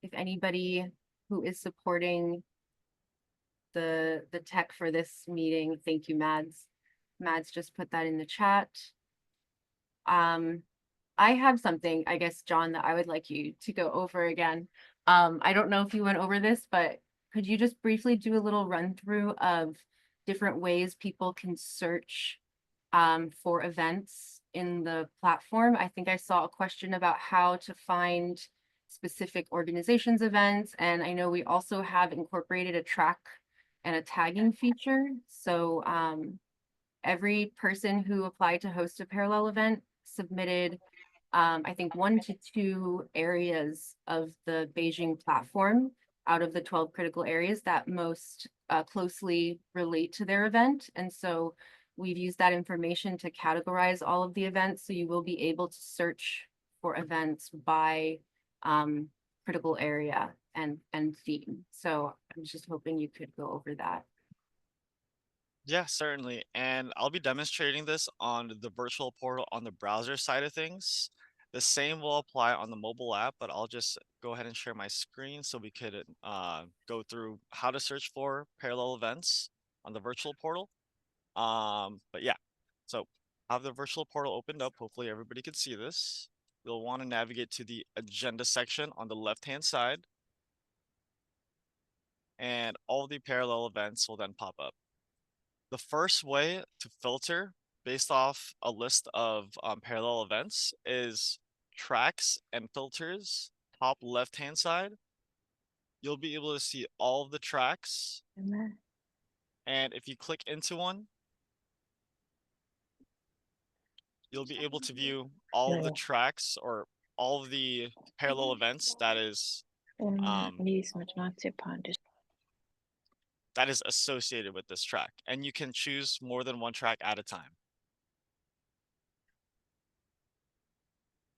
If anybody who is supporting the tech for this meeting, thank you, Mads. Mads just put that in the chat. I have something, I guess, John, that I would like you to go over again. I don't know if you went over this, but could you just briefly do a little run through of different ways people can search for events in the platform? I think I saw a question about how to find specific organizations' events, and I know we also have incorporated a track and a tagging feature. So every person who applied to host a parallel event submitted, I think, 1 to 2 areas of the Beijing platform out of the 12 critical areas that most closely relate to their event. And so we've used that information to categorize all of the events. So you will be able to search for events by critical area and theme. So I'm just hoping you could go over that.
Yeah, certainly. And I'll be demonstrating this on the virtual portal on the browser side of things. The same will apply on the mobile app, but I'll just go ahead and share my screen so we could go through how to search for parallel events on the virtual portal. But yeah, so I have the virtual portal opened up. Hopefully everybody can see this. You'll want to navigate to the agenda section on the left-hand side. And all the parallel events will then pop up. The first way to filter based off a list of parallel events is tracks and filters, top left-hand side. You'll be able to see all of the tracks. And if you click into one, you'll be able to view all of the tracks or all of the parallel events that is associated with this track. And you can choose more than one track at a time.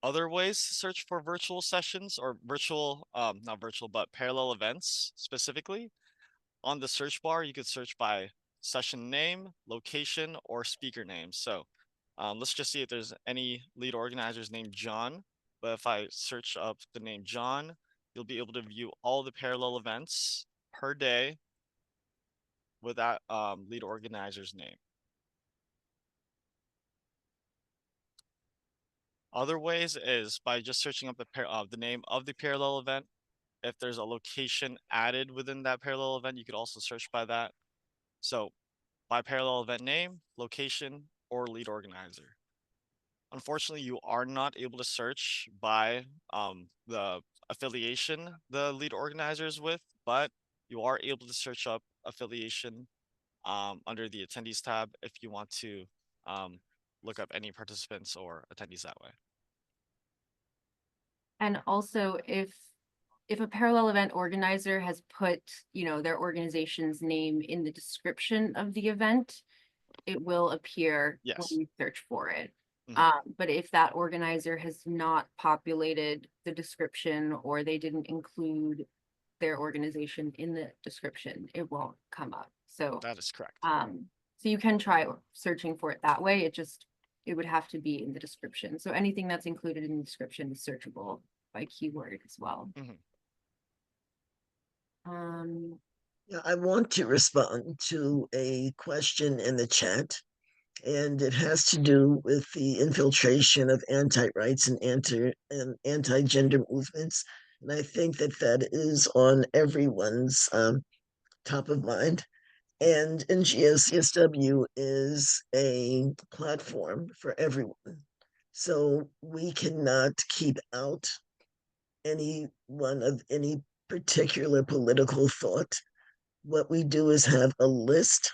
Other ways to search for virtual sessions or not virtual, but parallel events specifically. On the search bar, you could search by session name, location, or speaker name. So let's just see if there's any lead organizers named John. But if I search up the name John, you'll be able to view all the parallel events per day with that lead organizer's name. Other ways is by just searching up the name of the parallel event. If there's a location added within that parallel event, you could also search by that. So by parallel event name, location, or lead organizer. Unfortunately, you are not able to search by the affiliation the lead organizer is with, but you are able to search up affiliation under the attendees tab if you want to look up any participants or attendees that way.
And also, if a parallel event organizer has put, their organization's name in the description of the event, it will appear when
Yes.
you search for it.
Mhm.
But if that organizer has not populated the description, or they didn't include their organization in the description, it won't come up. So
That is correct.
so you can try searching for it that way. It would have to be in the description. So anything that's included in the description is searchable by keyword as well.
Mhm.
Yeah, I want to respond to a question in the chat, and it has to do with the infiltration of anti-rights and anti-gender movements. And I think that is on everyone's top of mind. And NGO CSW is a platform for everyone. So we cannot keep out anyone of any particular political thought. What we do is have a list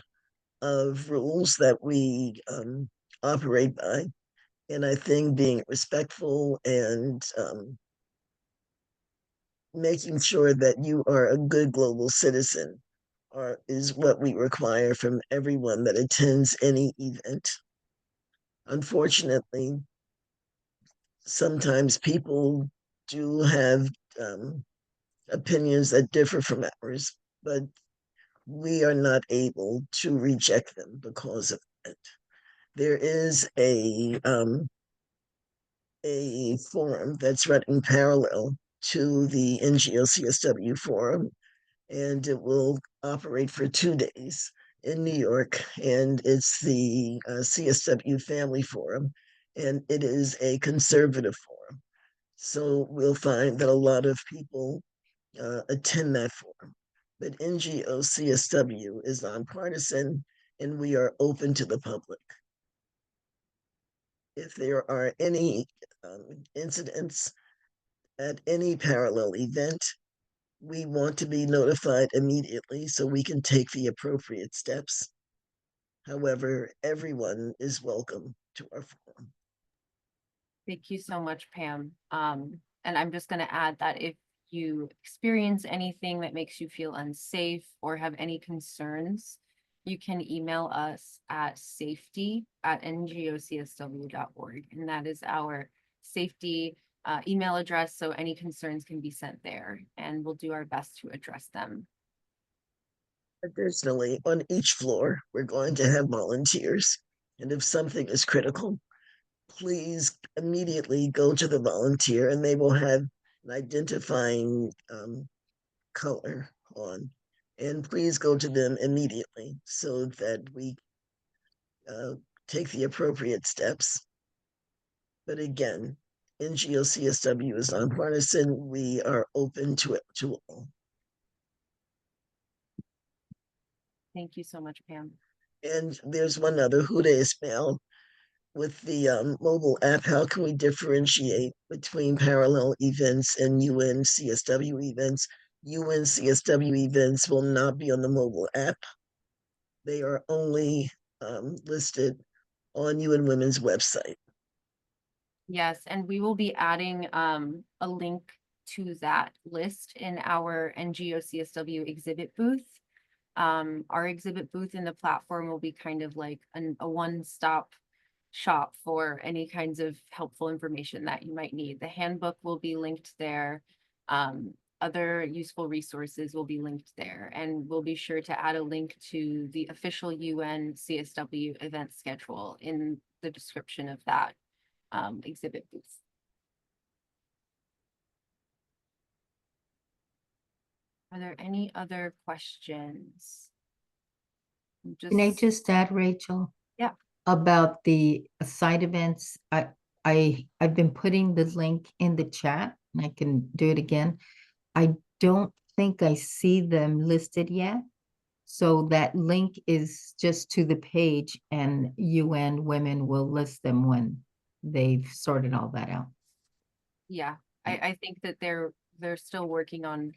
of rules that we operate by. And I think being respectful and making sure that you are a good global citizen is what we require from everyone that attends any event. Unfortunately, sometimes people do have opinions that differ from ours, but we are not able to reject them because of it. There is a forum that's running parallel to the NGO CSW forum, and it will operate for 2 days in New York, and it's the CSW Family Forum, and it is a conservative forum. So we'll find that a lot of people attend that forum. But NGO CSW is nonpartisan, and we are open to the public. If there are any incidents at any parallel event, we want to be notified immediately so we can take the appropriate steps. However, everyone is welcome to our forum.
Thank you so much, Pam. And I'm just going to add that if you experience anything that makes you feel unsafe or have any concerns, you can email us at safety@ngocsw.org. And that is our safety email address. So any concerns can be sent there, and we'll do our best to address them.
Additionally, on each floor, we're going to have volunteers. And if something is critical, please immediately go to the volunteer, and they will have an identifying color on. And please go to them immediately so that we take the appropriate steps. But again, NGO CSW is nonpartisan. We are open to it to all.
Thank you so much, Pam.
And there's one other, Huda Ismail, with the mobile app. How can we differentiate between parallel events and UN CSW events? UN CSW events will not be on the mobile app. They are only listed on UN Women's website.
Yes, and we will be adding a link to that list in our NGO CSW exhibit booth. Our exhibit booth in the platform will be kind of like a one-stop shop for any kinds of helpful information that you might need. The handbook will be linked there. Other useful resources will be linked there, and we'll be sure to add a link to the official UN CSW event schedule in the description of that exhibit booth. Are there any other questions?
Can I just add, Rachel?
Yeah.
About the side events, I've been putting the link in the chat, and I can do it again. I don't think I see them listed yet. So that link is just to the page, and UN Women will list them when they've sorted all that out.
Yeah, I think that they're still working on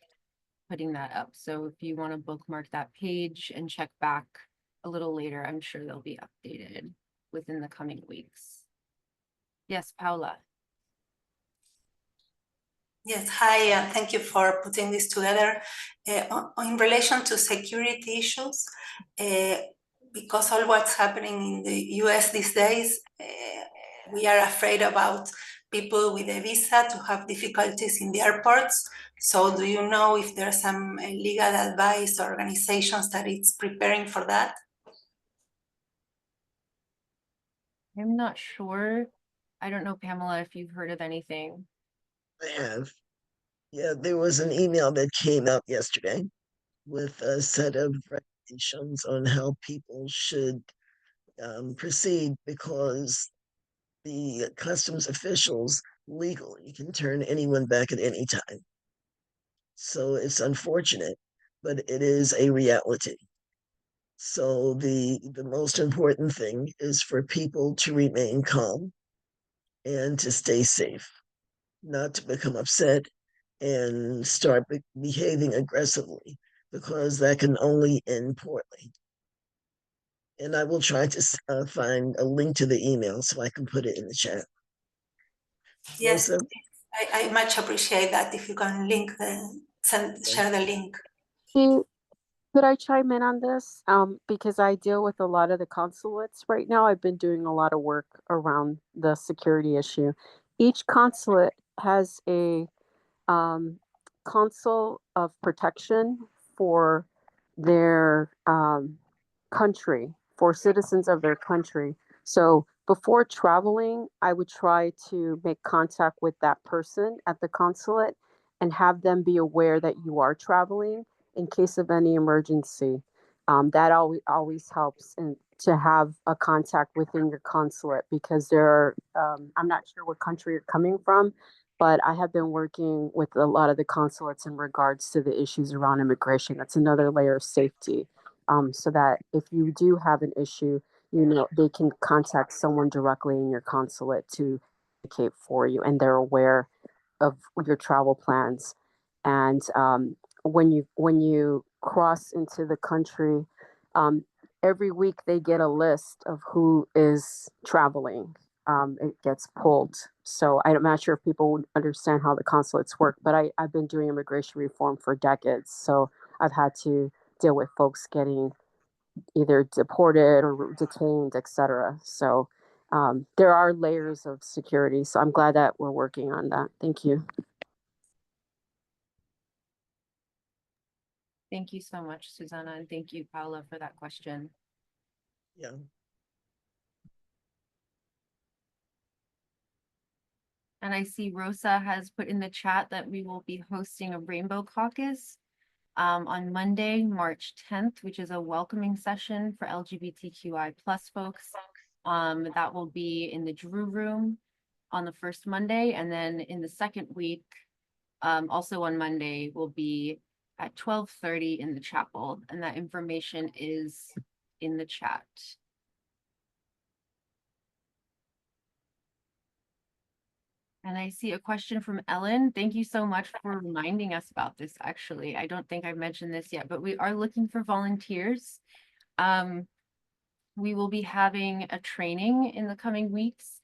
putting that up. So if you want to bookmark that page and check back a little later, I'm sure they'll be updated within the coming weeks. Yes, Paula.
Yes, hi, thank you for putting this together. In relation to security issues, because all what's happening in the US these days, we are afraid about people with a visa to have difficulties in the airports. So do you know if there's some legal advice or organizations that it's preparing for that?
I'm not sure. I don't know, Pamela, if you've heard of anything.
I have. Yeah, there was an email that came out yesterday with a set of recommendations on how people should proceed, because the customs officials legally can turn anyone back at any time. So it's unfortunate, but it is a reality. So the most important thing is for people to remain calm and to stay safe, not to become upset and start behaving aggressively, because that can only end poorly. And I will try to find a link to the email so I can put it in the chat.
Yes,
Rosa?
I much appreciate that if you can link share the link.
Could I chime in on this? Because I deal with a lot of the consulates right now. I've been doing a lot of work around the security issue. Each consulate has a consul of protection for their country, for citizens of their country. So before traveling, I would try to make contact with that person at the consulate and have them be aware that you are traveling in case of any emergency. That always helps, and to have a contact within your consulate, because there are, I'm not sure what country you're coming from, but I have been working with a lot of the consulates in regards to the issues around immigration. That's another layer of safety, so that if you do have an issue, you know, they can contact someone directly in your consulate to advocate for you, and they're aware of your travel plans. And when you cross into the country, every week they get a list of who is traveling. It gets pulled. So I'm not sure if people would understand how the consulates work, but I've been doing immigration reform for decades. So I've had to deal with folks getting either deported or detained, etc. So there are layers of security. So I'm glad that we're working on that. Thank you.
Thank you so much, Susanna, and thank you, Paula, for that question.
Yeah.
And I see Rosa has put in the chat that we will be hosting a Rainbow Caucus on Monday, March 10th, which is a welcoming session for LGBTQI+ folks. That will be in the Drew Room on the first Monday, and then in the second week, also on Monday, will be at 12:30 in the chapel, and that information is in the chat. And I see a question from Ellen. Thank you so much for reminding us about this, actually. I don't think I've mentioned this yet, but we are looking for volunteers. We will be having a training in the coming weeks,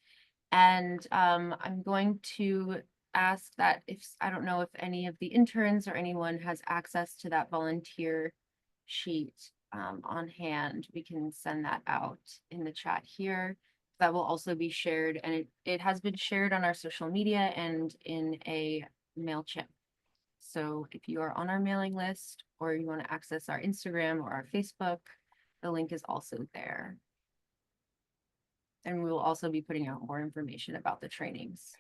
and I'm going to ask that if, I don't know if any of the interns or anyone has access to that volunteer sheet on hand, we can send that out in the chat here. That will also be shared, and it has been shared on our social media and in a MailChimp. So if you are on our mailing list or you want to access our Instagram or our Facebook, the link is also there. And we will also be putting out more information about the trainings.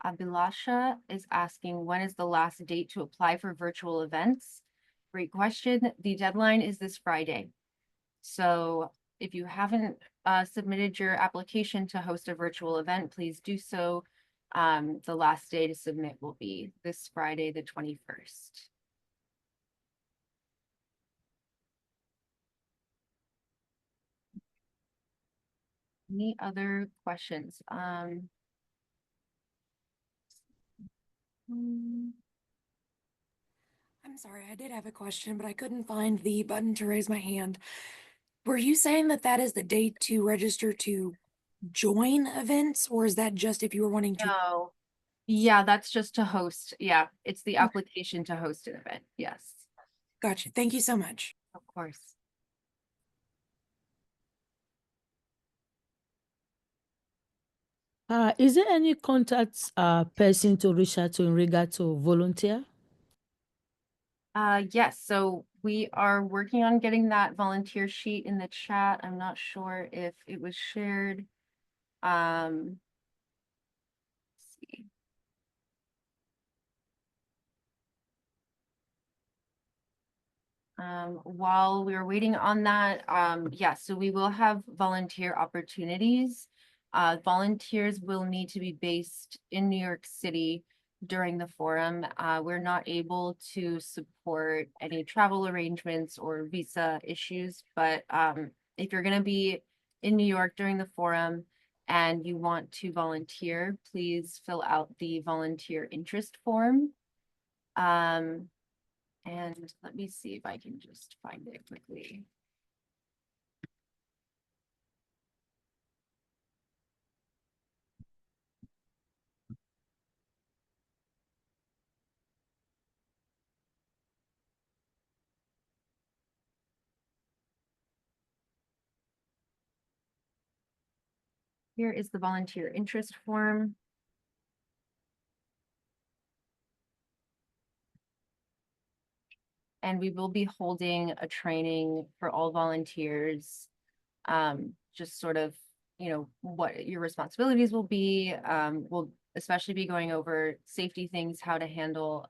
Abhilasha is asking, when is the last date to apply for virtual events? Great question. The deadline is this Friday. So if you haven't submitted your application to host a virtual event, please do so. The last day to submit will be this Friday, the 21st. Any other questions?
I'm sorry, I did have a question, but I couldn't find the button to raise my hand. Were you saying that that is the date to register to join events, or is that just if you were wanting to?
No. Yeah, that's just to host. Yeah, it's the application to host an event. Yes.
Gotcha. Thank you so much.
Of course.
Is there any contact person to reach out to in regard to volunteer?
Yes, so we are working on getting that volunteer sheet in the chat. I'm not sure if it was shared. Let's see. While we are waiting on that, yeah, so we will have volunteer opportunities. Volunteers will need to be based in New York City during the forum. We're not able to support any travel arrangements or visa issues, but if you're going to be in New York during the forum and you want to volunteer, please fill out the volunteer interest form. And let me see if I can just find it quickly. Here is the volunteer interest form. And we will be holding a training for all volunteers, just sort of, you know, what your responsibilities will be. We'll especially be going over safety things, how to handle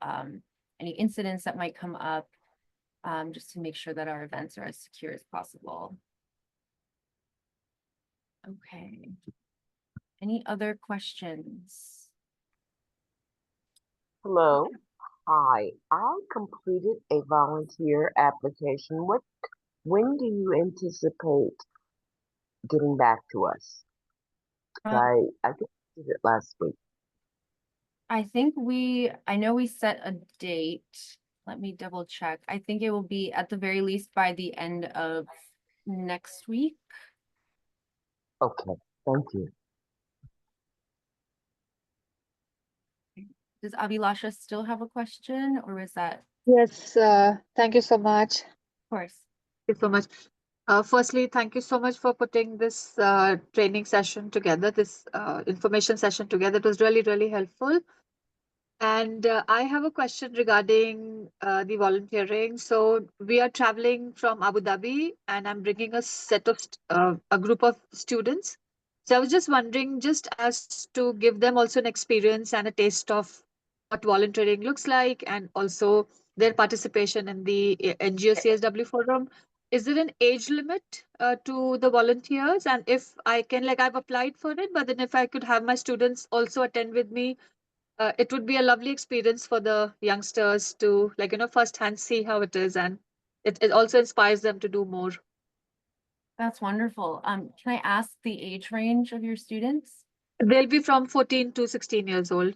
any incidents that might come up, just to make sure that our events are as secure as possible. Okay. Any other questions?
Hello. Hi. I completed a volunteer application. When do you anticipate getting back to us? I did it last week.
I think I know we set a date. Let me double check. I think it will be at the very least by the end of next week.
Okay, thank you.
Does Avilasha still have a question, or was that?
Yes, thank you so much.
Of course.
Thank you so much. Firstly, thank you so much for putting this training session together, this information session together. It was really, really helpful. And I have a question regarding the volunteering. So we are traveling from Abu Dhabi, and I'm bringing a set of a group of students. So I was just wondering, just as to give them also an experience and a taste of what volunteering looks like, and also their participation in the NGO CSW forum. Is there an age limit to the volunteers? And if I can, like, I've applied for it, but then if I could have my students also attend with me, it would be a lovely experience for the youngsters to, like, firsthand see how it is, and it also inspires them to do more.
That's wonderful. Can I ask the age range of your students?
They'll be from 14 to 16 years old.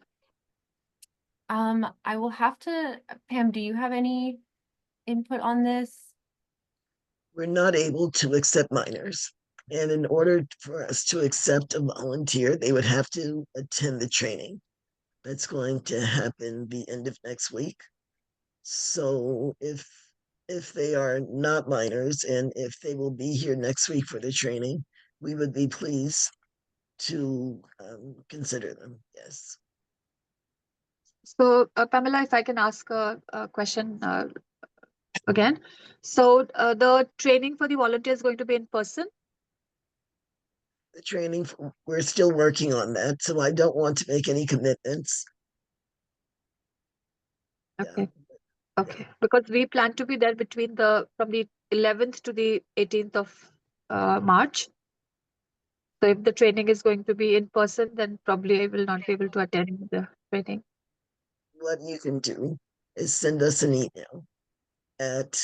I will have to, Pam, do you have any input on this?
We're not able to accept minors. And in order for us to accept a volunteer, they would have to attend the training. That's going to happen the end of next week. So if they are not minors, and if they will be here next week for the training, we would be pleased to consider them. Yes.
So Pamela, if I can ask a question again. So the training for the volunteers is going to be in person?
The training, we're still working on that, so I don't want to make any commitments.
Okay.
Yeah.
Okay, because we plan to be there from the 11th to the 18th of March. So if the training is going to be in person, then probably I will not be able to attend the training.
What you can do is send us an email at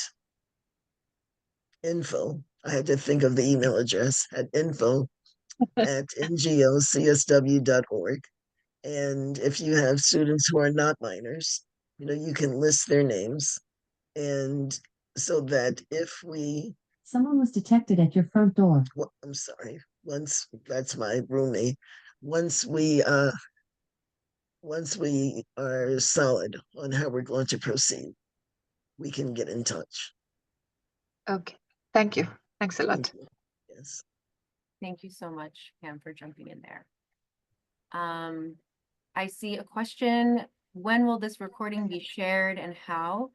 info. I had to think of the email address at info at NGOCSW.org. And if you have students who are not minors, you can list their names. And so that if we,
Someone was detected at your front door.
well, I'm sorry, that's my roommate. Once we are solid on how we're going to proceed, we can get in touch.
Okay, thank you. Thanks a lot.
Thank you. Yes.
Thank you so much, Pam, for jumping in there. I see a question. When will this recording be shared and how?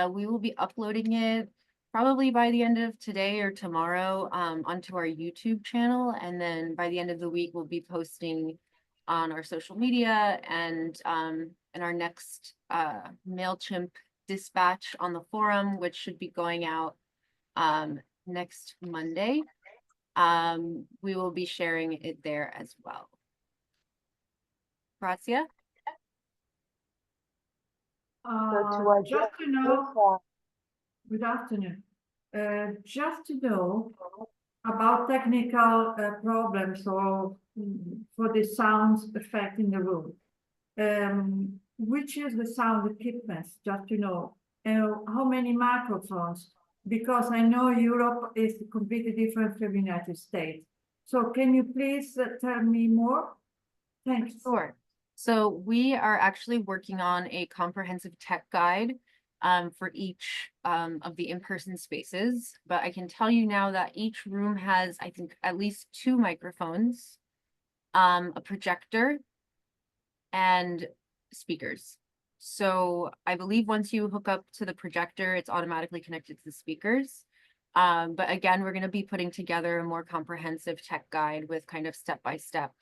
We will be uploading it probably by the end of today or tomorrow onto our YouTube channel. And then by the end of the week, we'll be posting on our social media and in our next MailChimp dispatch on the forum, which should be going out next Monday. We will be sharing it there as well. Grazia?
Just to know, good afternoon. Just to know about technical problems or for the sounds effect in the room. Which is the sound equipment, just to know, how many microphones? Because I know Europe is completely different from the United States. So can you please tell me more? Thanks.
Sure. So we are actually working on a comprehensive tech guide for each of the in-person spaces. But I can tell you now that each room has, I think, at least 2 microphones, a projector, and speakers. So I believe once you hook up to the projector, it's automatically connected to the speakers. But again, we're going to be putting together a more comprehensive tech guide with kind of step-by-step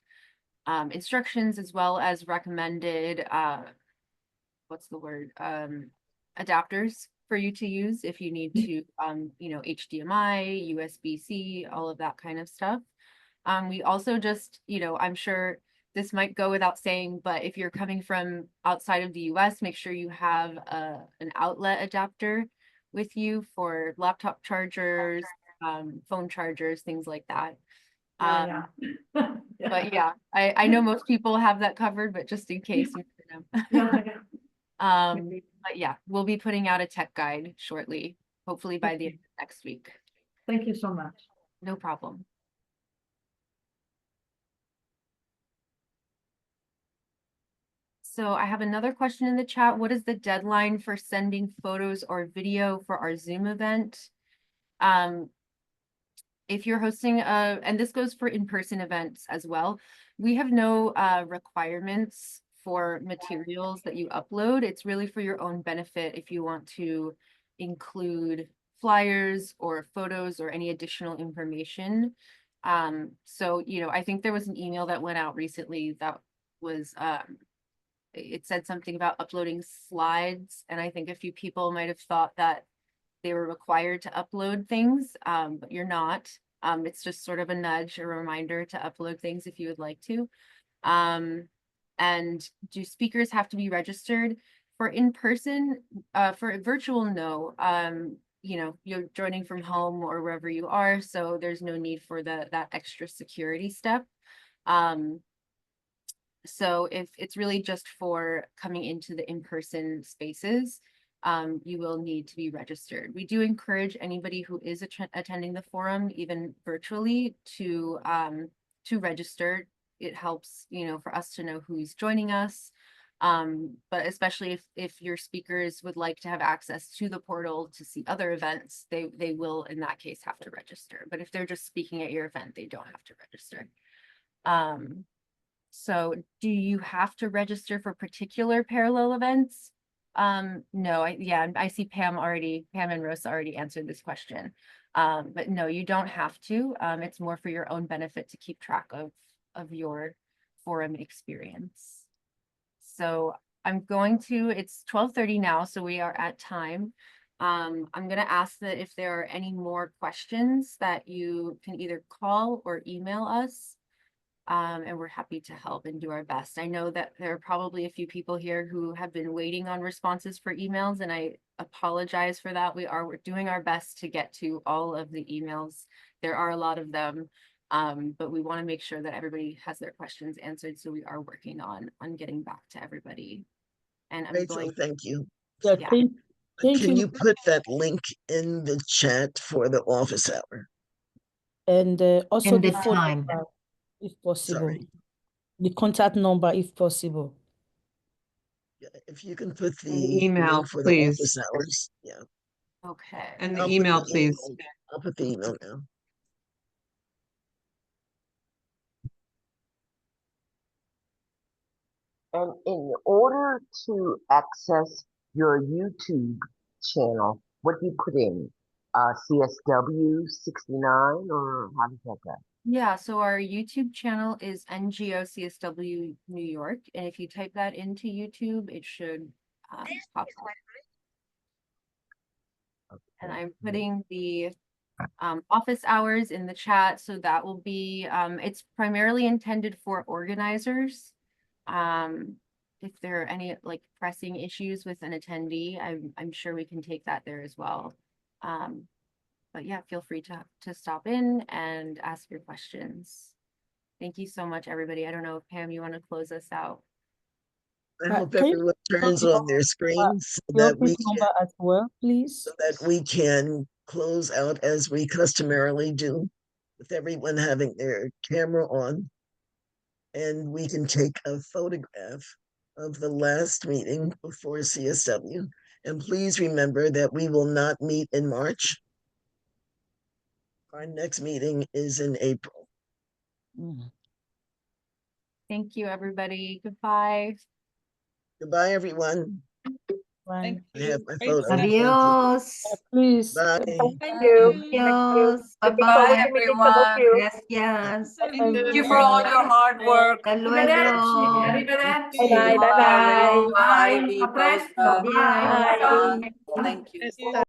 instructions, as well as recommended, adapters for you to use if you need to, HDMI, USB-C, all of that kind of stuff. We also just, I'm sure this might go without saying, but if you're coming from outside of the US, make sure you have an outlet adapter with you for laptop chargers, phone chargers, things like that.
Yeah.
But yeah, I know most people have that covered, but just in case. But yeah, we'll be putting out a tech guide shortly, hopefully by the end of next week.
Thank you so much.
No problem. So I have another question in the chat. What is the deadline for sending photos or video for our Zoom event? If you're hosting and this goes for in-person events as well, we have no requirements for materials that you upload. It's really for your own benefit if you want to include flyers or photos or any additional information. So, I think there was an email that went out recently that was, it said something about uploading slides. And I think a few people might have thought that they were required to upload things, but you're not. It's just sort of a nudge, a reminder to upload things if you would like to. And do speakers have to be registered? For in-person, for virtual, no. You're joining from home or wherever you are, so there's no need for that extra security step. So if it's really just for coming into the in-person spaces, you will need to be registered. We do encourage anybody who is attending the forum, even virtually, to register. It helps, for us to know who's joining us. But especially if your speakers would like to have access to the portal to see other events, they will in that case have to register. But if they're just speaking at your event, they don't have to register. So do you have to register for particular parallel events? No, I see Pam and Rosa already answered this question. But no, you don't have to. It's more for your own benefit to keep track of your forum experience. So it's 12:30 now, so we are at time. I'm going to ask that if there are any more questions that you can either call or email us. And we're happy to help and do our best. I know that there are probably a few people here who have been waiting on responses for emails, and I apologize for that. We're doing our best to get to all of the emails. There are a lot of them. But we want to make sure that everybody has their questions answered. So we are working on getting back to everybody. And I'm
Rachel,
going.
thank you.
Yeah,
Yeah.
thank
Can
you.
you put that link in the chat for the office hour?
And also
And
the
the
phone
time.
number, if possible.
Sorry.
The contact number, if possible.
Yeah, if you can put
And the
the
email,
link for the
please.
office hours, yeah.
Okay.
And the
I'll put
email,
the
please.
email. I'll put the email now.
And in order to access your YouTube channel, what do you put in? CSW69 or how does that go?
Yeah, so our YouTube channel is NGO CSW New York. And if you type that into YouTube, it should pop up. And I'm putting the office hours in the chat. So that will be, it's primarily intended for organizers. If there are any like pressing issues with an attendee, I'm sure we can take that there as well. But yeah, feel free to stop in and ask your questions. Thank you so much, everybody. I don't know if Pam, you want to close us out?
I hope everyone turns on their screens so
Your
that we
number as well, please.
so that we can close out as we customarily do, with everyone having their camera on. And we can take a photograph of the last meeting before CSW. And please remember that we will not meet in March. Our next meeting is in April.
Thank you, everybody. Goodbye.
Goodbye, everyone.
Thank
I have my
Great
photo.
Adios.
Please.
Bye.
Thank you.
Adios.
Looking
Bye-bye.
forward to meeting some of
everyone.
you.
Gracias.
Thank you for all your hard work.
Hasta luego.
Bye bye. Bye bye.
Bye. Bye. Close the
Bye.
Thank you.